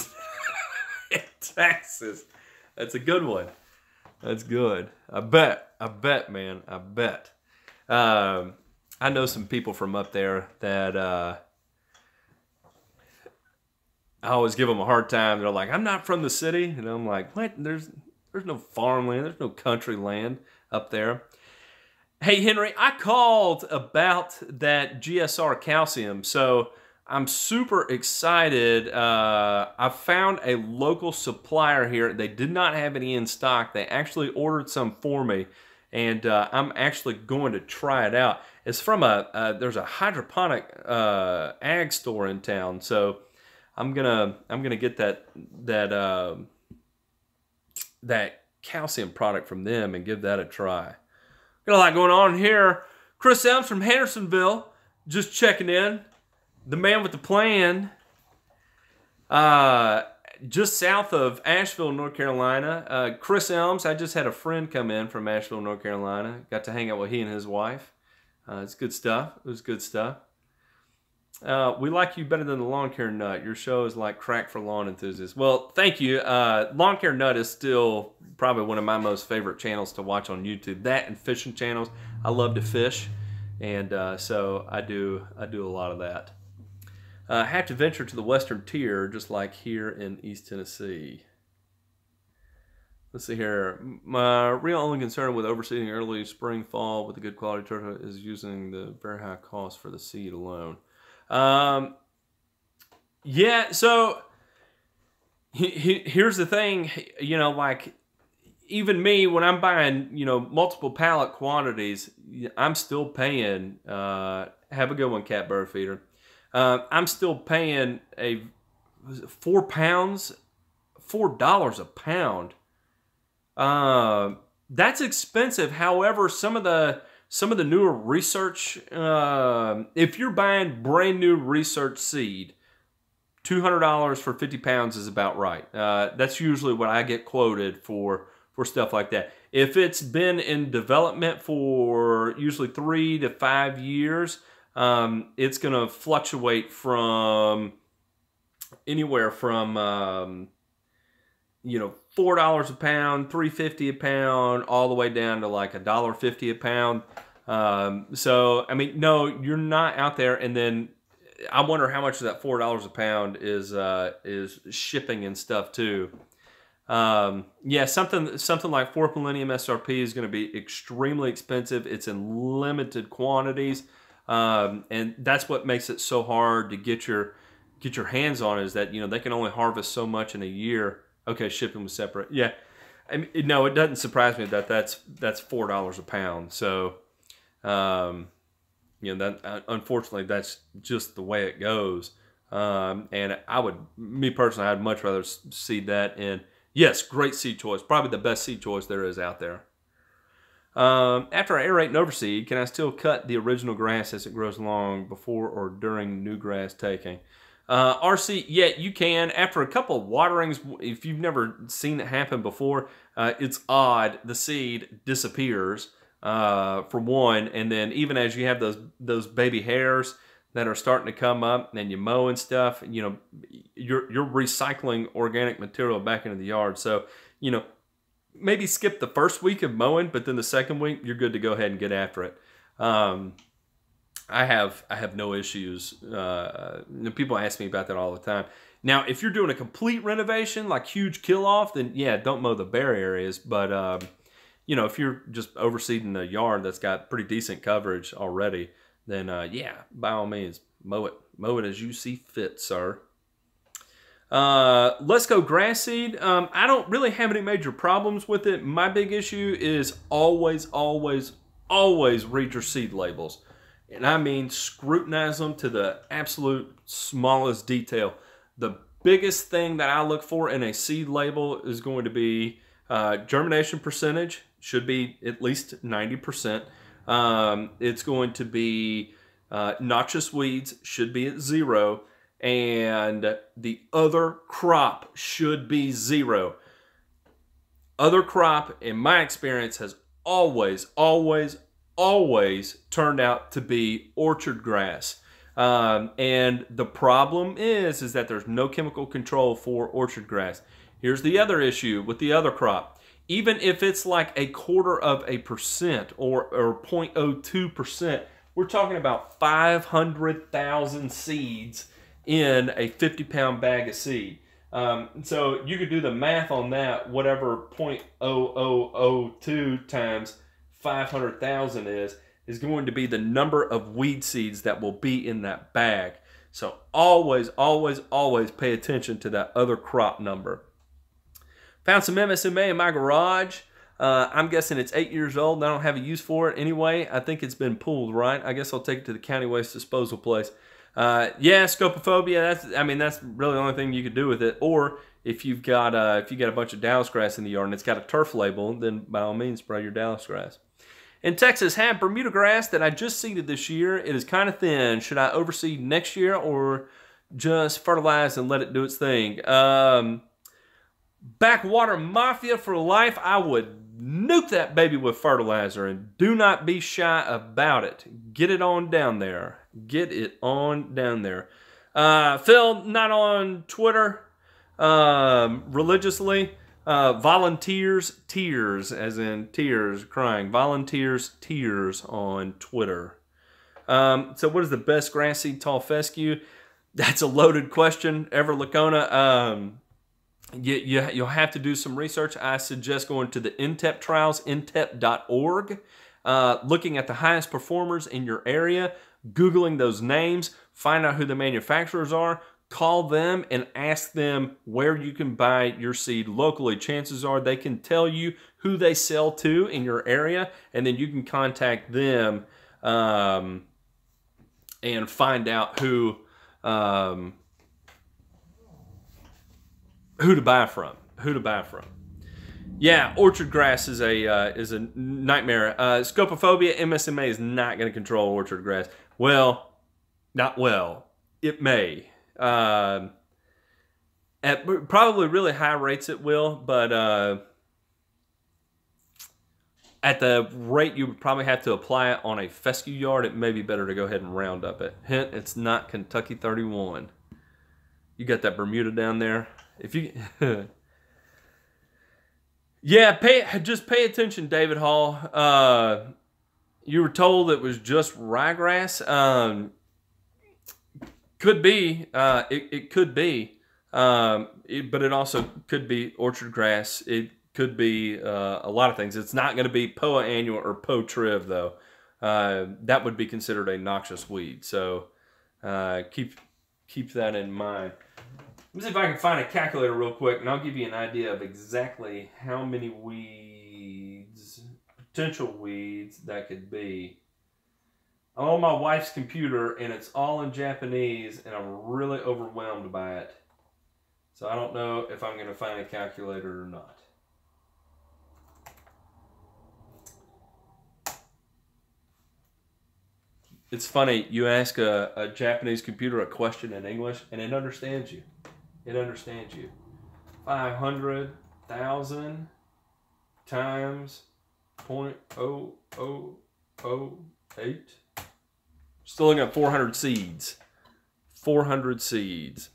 Texas. That's a good one. That's good. I bet, man. I bet. I know some people from up there that I always give them a hard time. They're like, I'm not from the city. And I'm like, what? There's no farmland. There's no country land up there. Hey, Henry, I called about that GSR calcium. So I'm super excited. I found a local supplier here. They did not have any in stock. They actually ordered some for me, and I'm actually going to try it out. It's from there's a hydroponic ag store in town, so I'm gonna get that calcium product from them and give that a try. Got a lot going on here. Chris Elms from Hendersonville, just checking in. The man with the plan, just south of Asheville, North Carolina. Chris Elms, I just had a friend come in from Asheville, North Carolina. Got to hang out with he and his wife. It's good stuff. It was good stuff. We like you better than the Lawn Care Nut. Your show is like crack for lawn enthusiasts. Well, thank you. Lawn Care Nut is still probably one of my most favorite channels to watch on YouTube. That and fishing channels. I love to fish, and so I do a lot of that. Have to venture to the western tier, just like here in East Tennessee. Let's see here. My real only concern with overseeding early spring, fall with a good quality turtle is using the very high cost for the seed alone. Yeah, so here's the thing, you know, like even me, when I'm buying, you know, multiple pallet quantities, I'm still paying, have a good one, Cat Bird Feeder. I'm still paying was it 4 pounds, $4 a pound. That's expensive. However, some of the newer research, if you're buying brand new research seed, $200 for 50 pounds is about right. That's usually what I get quoted for stuff like that. If it's been in development for usually 3 to 5 years, it's going to fluctuate from anywhere from, you know, $4 a pound, $3.50 a pound, all the way down to like $1.50 a pound. So, I mean, no, you're not out there. And then I wonder how much of that $4 a pound is shipping and stuff too. Yeah, something like 4th Millennium SRP is going to be extremely expensive. It's in limited quantities. And that's what makes it so hard to get your hands on, is that, you know, they can only harvest so much in a year. Okay, shipping was separate. Yeah, I mean, no, it doesn't surprise me that that's $4 a pound. So, you know, that unfortunately that's just the way it goes. And me personally, I'd much rather seed that in. Yes, great seed choice, probably the best seed choice there is out there. After I aerate and overseed, can I still cut the original grass as it grows along before or during new grass taking? RC, yeah, you can. After a couple of waterings, if you've never seen it happen before, it's odd. The seed disappears, for one, and then even as you have those baby hairs that are starting to come up, and you mow and stuff, you know, you're recycling organic material back into the yard. So, you know, maybe skip the first week of mowing, but then the second week, you're good to go ahead and get after it. I have no issues. People ask me about that all the time. Now, if you're doing a complete renovation, like huge kill off, then yeah, don't mow the bare areas. But you know, if you're just overseeding a yard that's got pretty decent coverage already, then yeah, by all means, mow it as you see fit, sir. Lesco grass seed. I don't really have any major problems with it. My big issue is always read your seed labels. And I mean scrutinize them to the absolute smallest detail. The biggest thing that I look for in a seed label is going to be germination percentage. Should be at least 90%. It's going to be noxious weeds. Should be at 0. And the other crop should be 0. Other crop, in my experience, has always turned out to be orchard grass. And the problem is that there's no chemical control for orchard grass. Here's the other issue with the other crop. Even if it's like 0.25% or 0.02%, we're talking about 500,000 seeds in a 50-pound bag of seed. So you could do the math on that, whatever 0.0002 times 500,000 is going to be the number of weed seeds that will be in that bag. So always pay attention to that other crop number. Found some MSMA in my garage. I'm guessing it's 8 years old and I don't have a use for it anyway. I think it's been pulled, right? I guess I'll take it to the county waste disposal place. Yeah, scopophobia, that's really the only thing you could do with it. Or if you've got a bunch of Dallas grass in the yard and it's got a turf label, then by all means spray your Dallas grass. In Texas, have Bermuda grass that I just seeded this year. It is kind of thin. Should I overseed next year or just fertilize and let it do its thing? Backwater Mafia for life. I would nuke that baby with fertilizer, and do not be shy about it. Get it on down there. Get it on down there. Phil, not on Twitter religiously. Volunteers tears, as in tears, crying. Volunteers tears on Twitter. So what is the best grass seed tall fescue? That's a loaded question, Ever Lacona. You'll have to do some research. I suggest going to the NTEP trials, ntep.org, looking at the highest performers in your area, Googling those names, find out who the manufacturers are, call them and ask them where you can buy your seed locally. Chances are they can tell you who they sell to in your area, and then you can contact them and find out who to buy from. Yeah, orchard grass is a nightmare. Scopophobia, MSMA is not going to control orchard grass. Well, not well. It may. At probably really high rates it will, but at the rate you would probably have to apply it on a fescue yard, it may be better to go ahead and round up it. Hint, it's not Kentucky 31. You got that Bermuda down there. If you, yeah, just pay attention, David Hall. You were told it was just ryegrass. Could be. It could be. But it also could be orchard grass. It could be a lot of things. It's not going to be Poa annua or Po Triv, though. That would be considered a noxious weed. So keep that in mind. Let me see if I can find a calculator real quick, and I'll give you an idea of exactly how many weeds, potential weeds, that could be. I'm on my wife's computer, and it's all in Japanese, and I'm really overwhelmed by it. So I don't know if I'm going to find a calculator or not. It's funny, you ask a Japanese computer a question in English, and it understands you. It understands you. 500,000 times 0.0008. Still looking at 400 seeds. 400 seeds.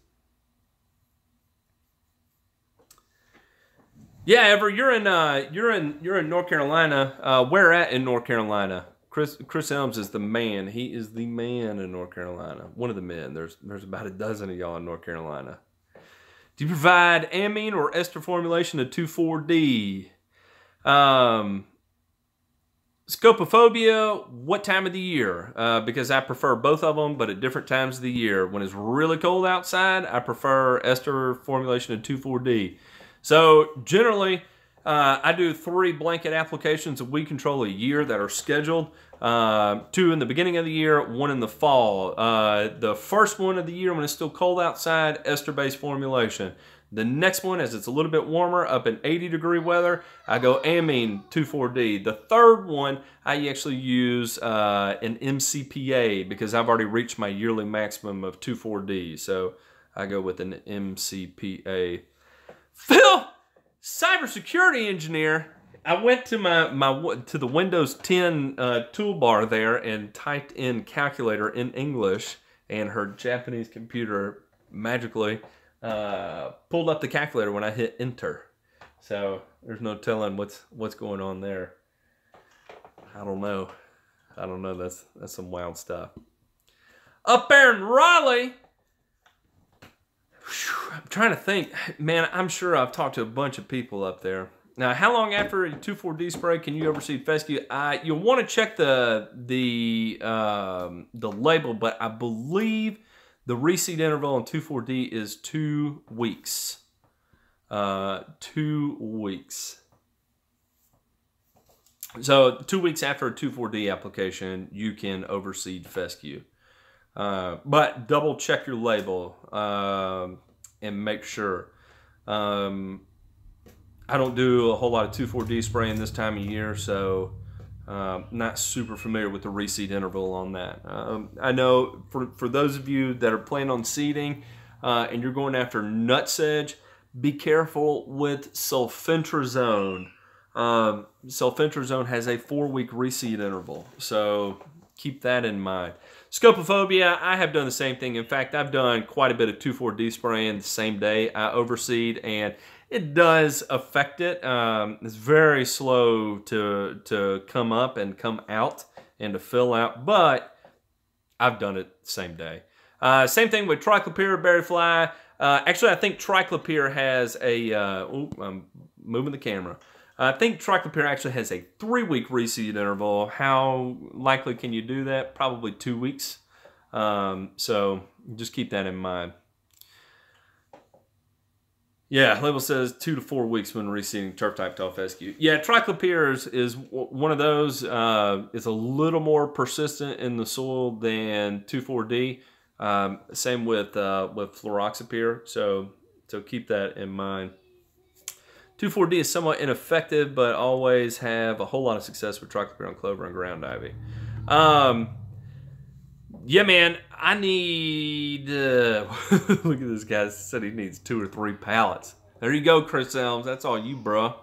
Yeah, Ever, you're in North Carolina. Where at in North Carolina? Chris Elms is the man. He is the man in North Carolina. One of the men. There's about a dozen of y'all in North Carolina. Do you provide amine or ester formulation of 2,4-D? Scopophobia, what time of the year? Because I prefer both of them, but at different times of the year. When it's really cold outside, I prefer ester formulation of 2,4-D. So generally, I do 3 blanket applications of weed control a year that are scheduled. 2 in the beginning of the year, 1 in the fall. The first one of the year when it's still cold outside, ester-based formulation. The next one, as it's a little bit warmer, up in 80-degree weather, I go amine 2,4-D. The third one, I actually use an MCPA because I've already reached my yearly maximum of 2,4-D. So I go with an MCPA. Phil, cybersecurity engineer. I went to to the Windows 10 toolbar there and typed in calculator in English, and her Japanese computer magically pulled up the calculator when I hit enter. So there's no telling what's going on there. I don't know. That's some wild stuff. Up there in Raleigh, I'm trying to think. Man, I'm sure I've talked to a bunch of people up there. Now, how long after a 2,4-D spray can you overseed fescue? You'll want to check the label, but I believe the reseed interval on 2,4-D is 2 weeks. 2 weeks. So 2 weeks after a 2,4-D application, you can overseed fescue. But double check your label and make sure. I don't do a whole lot of 2,4-D spraying this time of year, so not super familiar with the reseed interval on that. I know for those of you that are planning on seeding and you're going after nut sedge, be careful with sulfentrazone. sulfentrazone has a 4-week reseed interval, so keep that in mind. Scopophobia, I have done the same thing. In fact, I've done quite a bit of 2,4-D spraying the same day I overseed, and it does affect it. It's very slow to come up and come out and to fill out, but I've done it the same day. Same thing with triclopyr, berry fly. Actually, I think triclopyr has a, I'm moving the camera. I think triclopyr actually has a 3-week reseed interval. How likely can you do that? Probably 2 weeks. So just keep that in mind. Yeah, label says 2 to 4 weeks when reseeding turf type tall fescue. Yeah, triclopyr is one of those. It's a little more persistent in the soil than 2,4-D. Same with fluroxapyr. So keep that in mind. 2,4-D is somewhat ineffective, but always have a whole lot of success with triclopyr on clover and ground ivy. Yeah, man, I need... look at this guy. Said he needs 2 or 3 pallets. There you go, Chris Elms. That's all you, bro.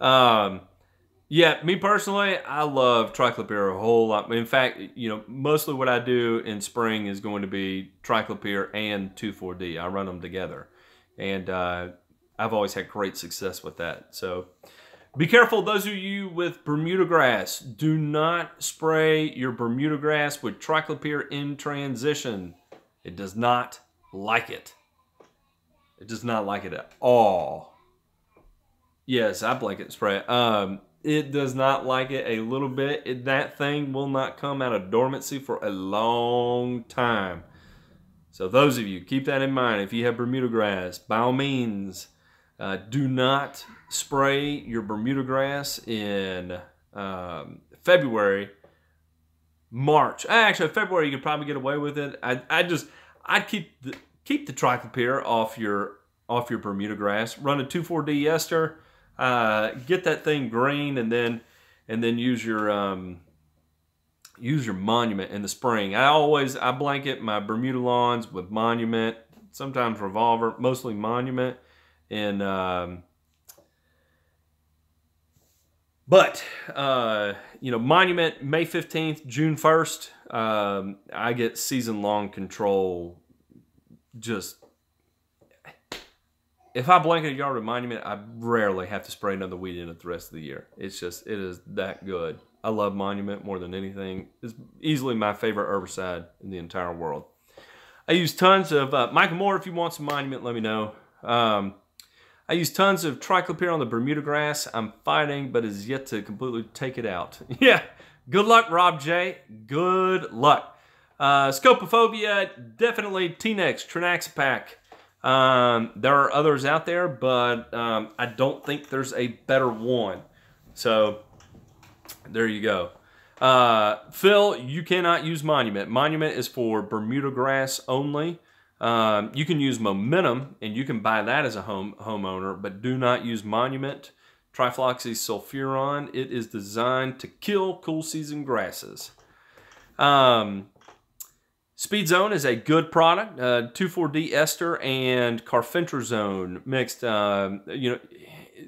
Yeah, me personally, I love triclopyr a whole lot. In fact, you know, mostly what I do in spring is going to be triclopyr and 2,4-D. I run them together. And I've always had great success with that. So be careful, those of you with Bermuda grass. Do not spray your Bermuda grass with triclopyr in transition. It does not like it. It does not like it at all. Yes, I blanket spray it. It does not like it a little bit. That thing will not come out of dormancy for a long time. So those of you, keep that in mind. If you have Bermuda grass, by all means, do not spray your Bermuda grass in February, March. Actually, February you could probably get away with it. I'd keep the triclopyr off your Bermuda grass. Run a 2,4-D ester. Get that thing green, and then use your Monument in the spring. I blanket my Bermuda lawns with Monument, sometimes Revolver, mostly Monument. And you know, Monument May 15th, June 1st. I get season-long control. Just if I blanket a yard with Monument, I rarely have to spray another weed in it the rest of the year. It is that good. I love Monument more than anything. It's easily my favorite herbicide in the entire world. I use tons of Michael Moore. If you want some Monument, let me know. I use tons of triclopyr on the Bermuda grass. I'm fighting, but is yet to completely take it out. Yeah, good luck, Rob J. Good luck. Scopophobia, definitely T-Nex, Trinaxapac. There are others out there, but I don't think there's a better one. So there you go. Phil, you cannot use Monument. Monument is for Bermuda grass only. You can use Momentum, and you can buy that as a homeowner, but do not use Monument. Trifloxysulfuron. It is designed to kill cool season grasses. Speed Zone is a good product. 2,4-D ester and carfentrazone mixed. You know,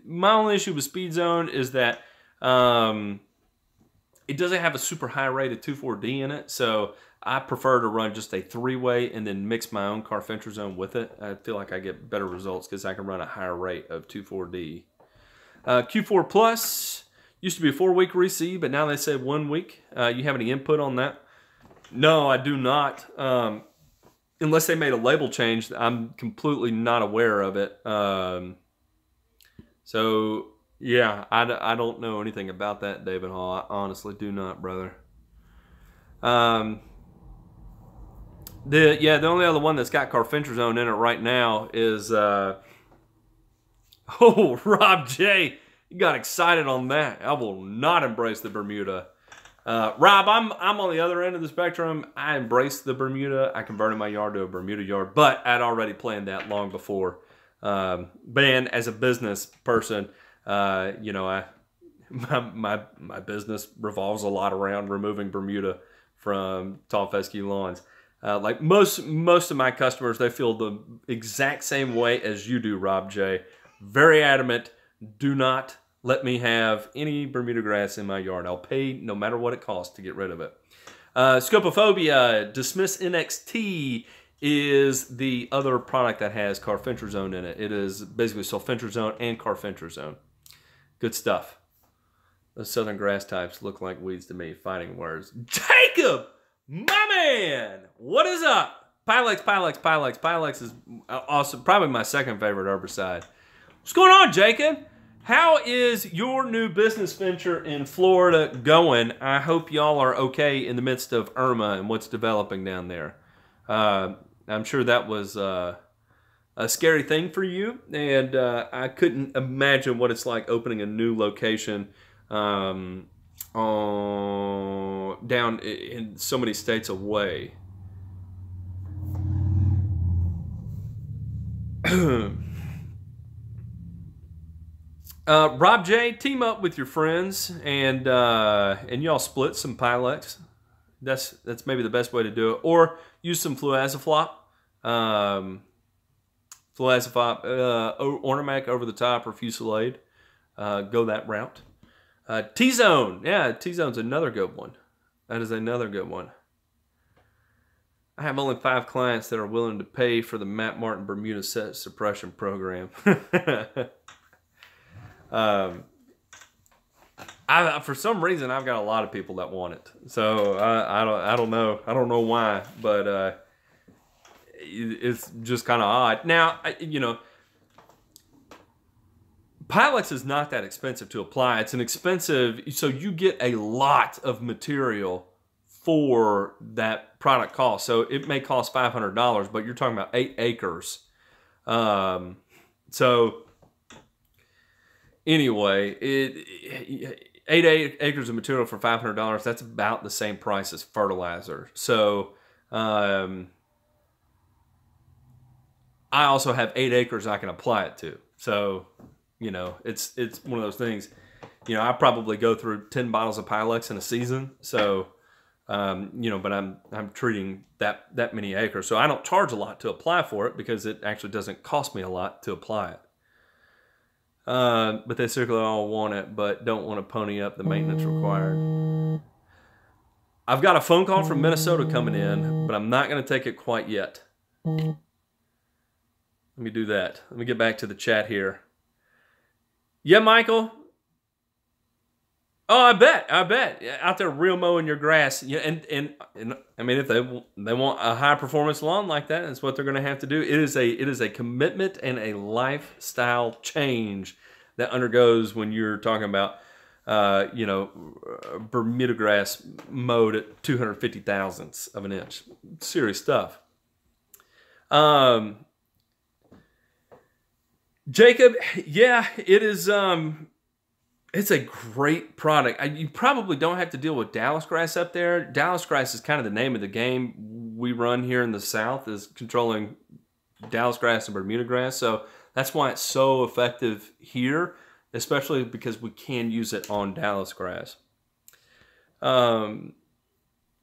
my only issue with Speed Zone is that it doesn't have a super high rate of 2,4-D in it, so I prefer to run just a 3-way and then mix my own carfentrazone with it. I feel like I get better results because I can run a higher rate of 2,4-D. Q4 Plus used to be a 4-week reseed, but now they say 1 week. You have any input on that? No, I do not. Unless they made a label change, I'm completely not aware of it. So, yeah, I don't know anything about that, David Hall. I honestly do not, brother. The only other one that's got carfentrazone in it right now is oh, Rob J. You got excited on that. I will not embrace the Bermuda. Rob, I'm on the other end of the spectrum. I embraced the Bermuda. I converted my yard to a Bermuda yard, but I'd already planned that long before. But as a business person, you know, my business revolves a lot around removing Bermuda from tall fescue lawns. Like most of my customers, they feel the exact same way as you do, Rob J. Very adamant, do not let me have any Bermuda grass in my yard. I'll pay no matter what it costs to get rid of it. Scopophobia, Dismiss NXT is the other product that has carfentrazone in it. It is basically sulfentrazone and carfentrazone. Good stuff. Those southern grass types look like weeds to me. Fighting words. Jacob, my man, what is up? Pylex. Pylex is awesome. Probably my second favorite herbicide. What's going on, Jacob? How is your new business venture in Florida going? I hope y'all are okay in the midst of Irma and what's developing down there. I'm sure that was a scary thing for you, and I couldn't imagine what it's like opening a new location down in so many states away. Rob J, team up with your friends and y'all split some Pylex. That's maybe the best way to do it. Or use some fluazaflop. Ornamac over the top or Fusilade. Go that route. T-Zone. Yeah, T-Zone's another good one. That is another good one. I have only 5 clients that are willing to pay for the Matt Martin Bermuda Set Suppression Program. For some reason, I've got a lot of people that want it. So I don't know why, but it's just kind of odd. Now, Pylex is not that expensive to apply. It's an expensive, so you get a lot of material for that product cost. So it may cost $500, but you're talking about 8 acres. So anyway, 8 acres of material for $500, that's about the same price as fertilizer. So I also have 8 acres I can apply it to. So, it's one of those things. I probably go through 10 bottles of Pylex in a season. So, but I'm treating that many acres. So I don't charge a lot to apply for it because it actually doesn't cost me a lot to apply it. But they certainly all want it, but don't want to pony up the maintenance required. I've got a phone call from Minnesota coming in, but I'm not going to take it quite yet. Let me do that. Let me get back to the chat here. Yeah, Michael. Oh, I bet. Out there real mowing your grass. Yeah, and I mean, if they want a high performance lawn like that, that's what they're going to have to do. It is a commitment and a lifestyle change that undergoes when you're talking about Bermuda grass mowed at 250 thousandths of an inch. Serious stuff. Jacob, yeah, it is. It's a great product. You probably don't have to deal with Dallas grass up there. Dallas grass is kind of the name of the game we run here in the South, is controlling Dallas grass and Bermuda grass. So that's why it's so effective here, especially because we can use it on Dallas grass.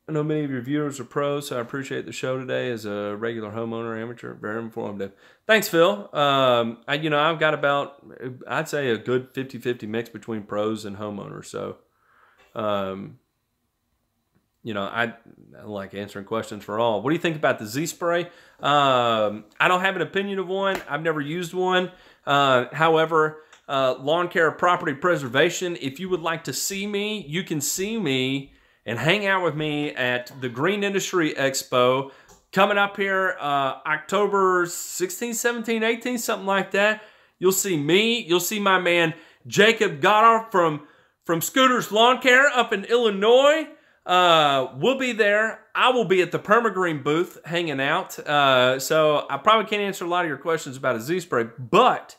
I know many of your viewers are pros, so I appreciate the show today as a regular homeowner, amateur. Very informative. Thanks, Phil. I've got about, I'd say, a good 50-50 mix between pros and homeowners. So, I like answering questions for all. What do you think about the Z-Spray? I don't have an opinion of one. I've never used one. However, lawn care, property preservation, if you would like to see me, you can see me and hang out with me at the Green Industry Expo coming up here October 16, 17, 18, something like that. You'll see me. You'll see my man Jacob Goddard from Scooter's Lawn Care up in Illinois. We'll be there. I will be at the Permagreen booth hanging out. So I probably can't answer a lot of your questions about a Z-Spray, but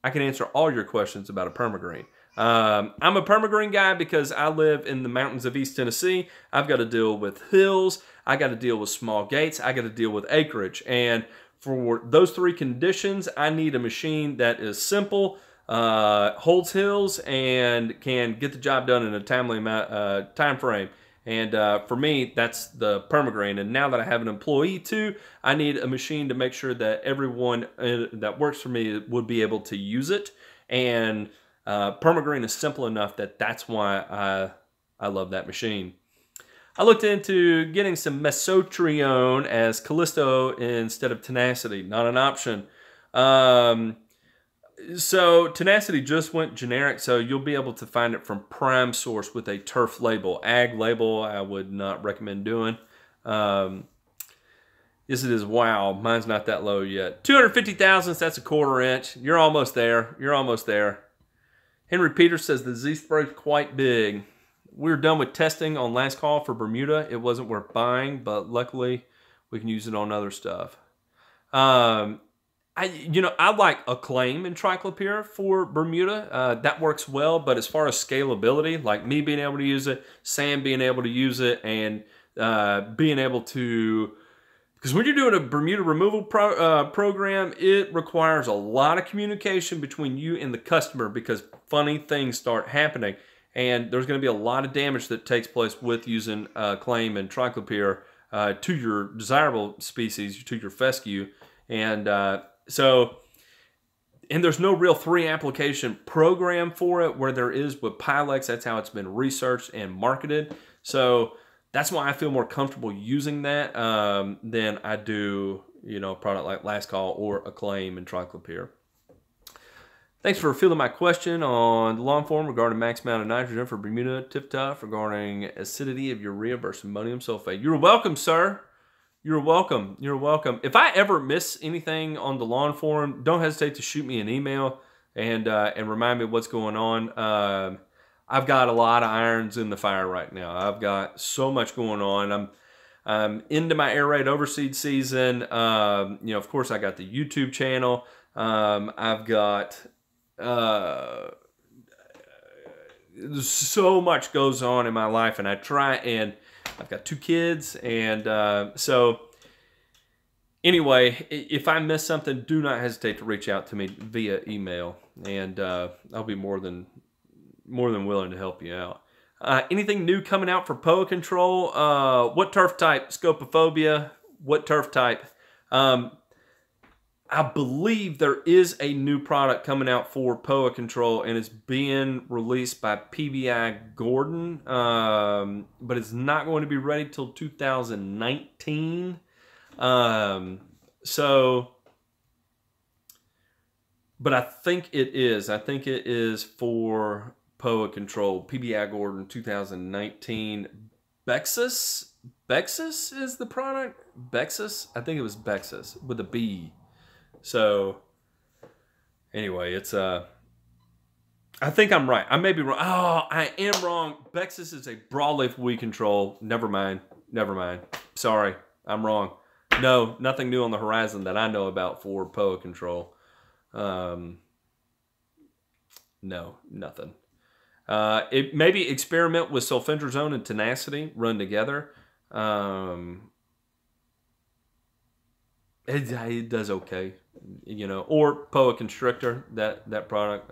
I can answer all your questions about a Permagreen. I'm a Permagreen guy because I live in the mountains of East Tennessee. I've got to deal with hills. I got to deal with small gates. I got to deal with acreage. And for those 3 conditions, I need a machine that is simple, holds hills, and can get the job done in a timely time frame. And for me, that's the Permagreen. And now that I have an employee too, I need a machine to make sure that everyone that works for me would be able to use it. And Permagreen is simple enough that that's why I love that machine. I looked into getting some Mesotrione as Callisto instead of Tenacity. Not an option. So Tenacity just went generic, so you'll be able to find it from Prime Source with a turf label. Ag label, I would not recommend doing. Yes, it is. Wow, mine's not that low yet. 250 thousandths, that's a 1/4 inch. You're almost there. You're almost there. Henry Peters says the Z-Spray is quite big. We were done with testing on last call for Bermuda. It wasn't worth buying, but luckily we can use it on other stuff. I like Acclaim and Triclopyr for Bermuda. That works well, but as far as scalability, like me being able to use it, Sam being able to use it, and being able to... Because when you're doing a Bermuda removal program, it requires a lot of communication between you and the customer because funny things start happening. And there's going to be a lot of damage that takes place with using Acclaim and Triclopyr to your desirable species, to your fescue. And and there's no real 3-application program for it where there is with Pylex. That's how it's been researched and marketed. So that's why I feel more comfortable using that than I do, a product like Last Call or Acclaim and Triclopyr. Thanks for fielding my question on the lawn form regarding max amount of nitrogen for Bermuda Tip Top regarding acidity of urea versus ammonium sulfate. You're welcome, sir. You're welcome. You're welcome. If I ever miss anything on the lawn forum, don't hesitate to shoot me an email and remind me what's going on. I've got a lot of irons in the fire right now. I've got so much going on. I'm into my air raid overseed season. Of course, I got the YouTube channel. I've got so much goes on in my life, and I try, and I've got 2 kids, and so anyway, if I miss something, do not hesitate to reach out to me via email, and I'll be more than willing to help you out. Anything new coming out for POA control? What turf type? Scopophobia. What turf type? I believe there is a new product coming out for POA control, and it's being released by PBI Gordon, but it's not going to be ready till 2019. But I think it is. I think it is for POA control. PBI Gordon 2019. Bexus? Bexus is the product? Bexus? I think it was Bexus with a B. So, anyway, it's, I think I'm right. I may be wrong. Oh, I am wrong. Bexus is a broadleaf weed control. Never mind. Never mind. Sorry. I'm wrong. No, nothing new on the horizon that I know about for POA control. No, nothing. It maybe experiment with sulfentrazone and tenacity run together. It does okay, or POA Constrictor, that product.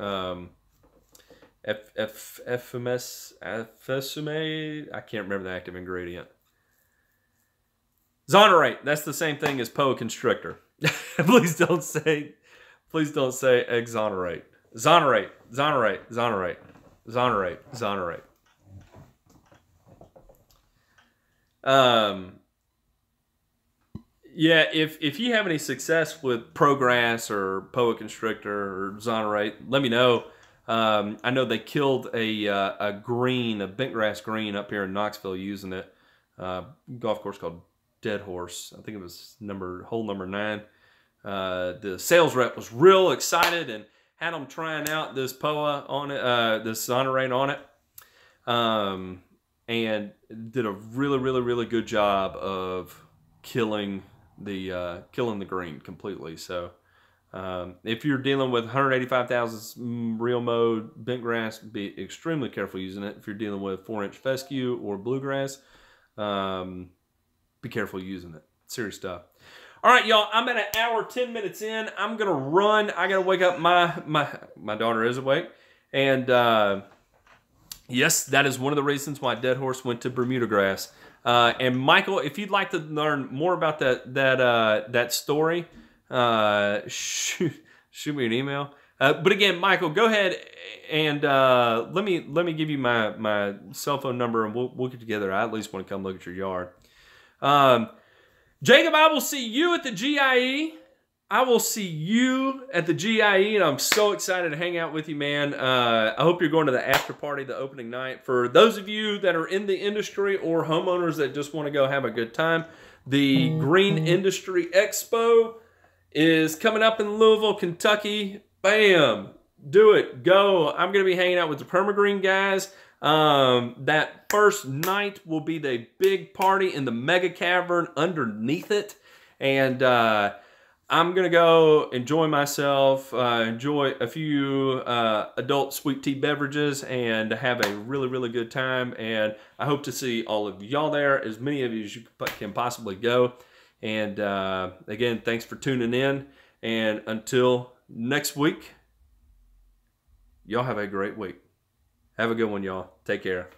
FMS, I can't remember the active ingredient. Zonerate, that's the same thing as POA Constrictor. Please don't say exonerate. Zonerate. Yeah, if you have any success with Progress or POA Constrictor or Zonerate, let me know. I know they killed a bent grass green up here in Knoxville using it. Golf course called Dead Horse. I think it was hole number 9. The sales rep was real excited and had them trying out this POA on it, this Zonerate on it, and did a really good job of killing the green completely. So if you're dealing with 185,000 real mode bent grass, be extremely careful using it. If you're dealing with 4-inch fescue or bluegrass, be careful using it. Serious stuff. All right, y'all, I'm at an hour, 10 minutes in. I'm going to run. I got to wake up my daughter is awake. And Yes, that is one of the reasons why Dead Horse went to Bermuda grass. And Michael, if you'd like to learn more about that story, shoot me an email. But again, Michael, go ahead and let me give you my cell phone number, and we'll get together. I at least want to come look at your yard. Jacob, I will see you at the GIE. I will see you at the GIE, and I'm so excited to hang out with you, man. I hope you're going to the after party, the opening night. For those of you that are in the industry or homeowners that just want to go have a good time, the Green Industry Expo is coming up in Louisville, Kentucky. Bam! Do it. Go. I'm going to be hanging out with the Permagreen guys. That first night will be the big party in the mega cavern underneath it. And I'm going to go enjoy myself, enjoy a few adult sweet tea beverages, and have a really, really good time. And I hope to see all of y'all there, as many of you as you can possibly go. And again, thanks for tuning in. And until next week, y'all have a great week. Have a good one, y'all. Take care.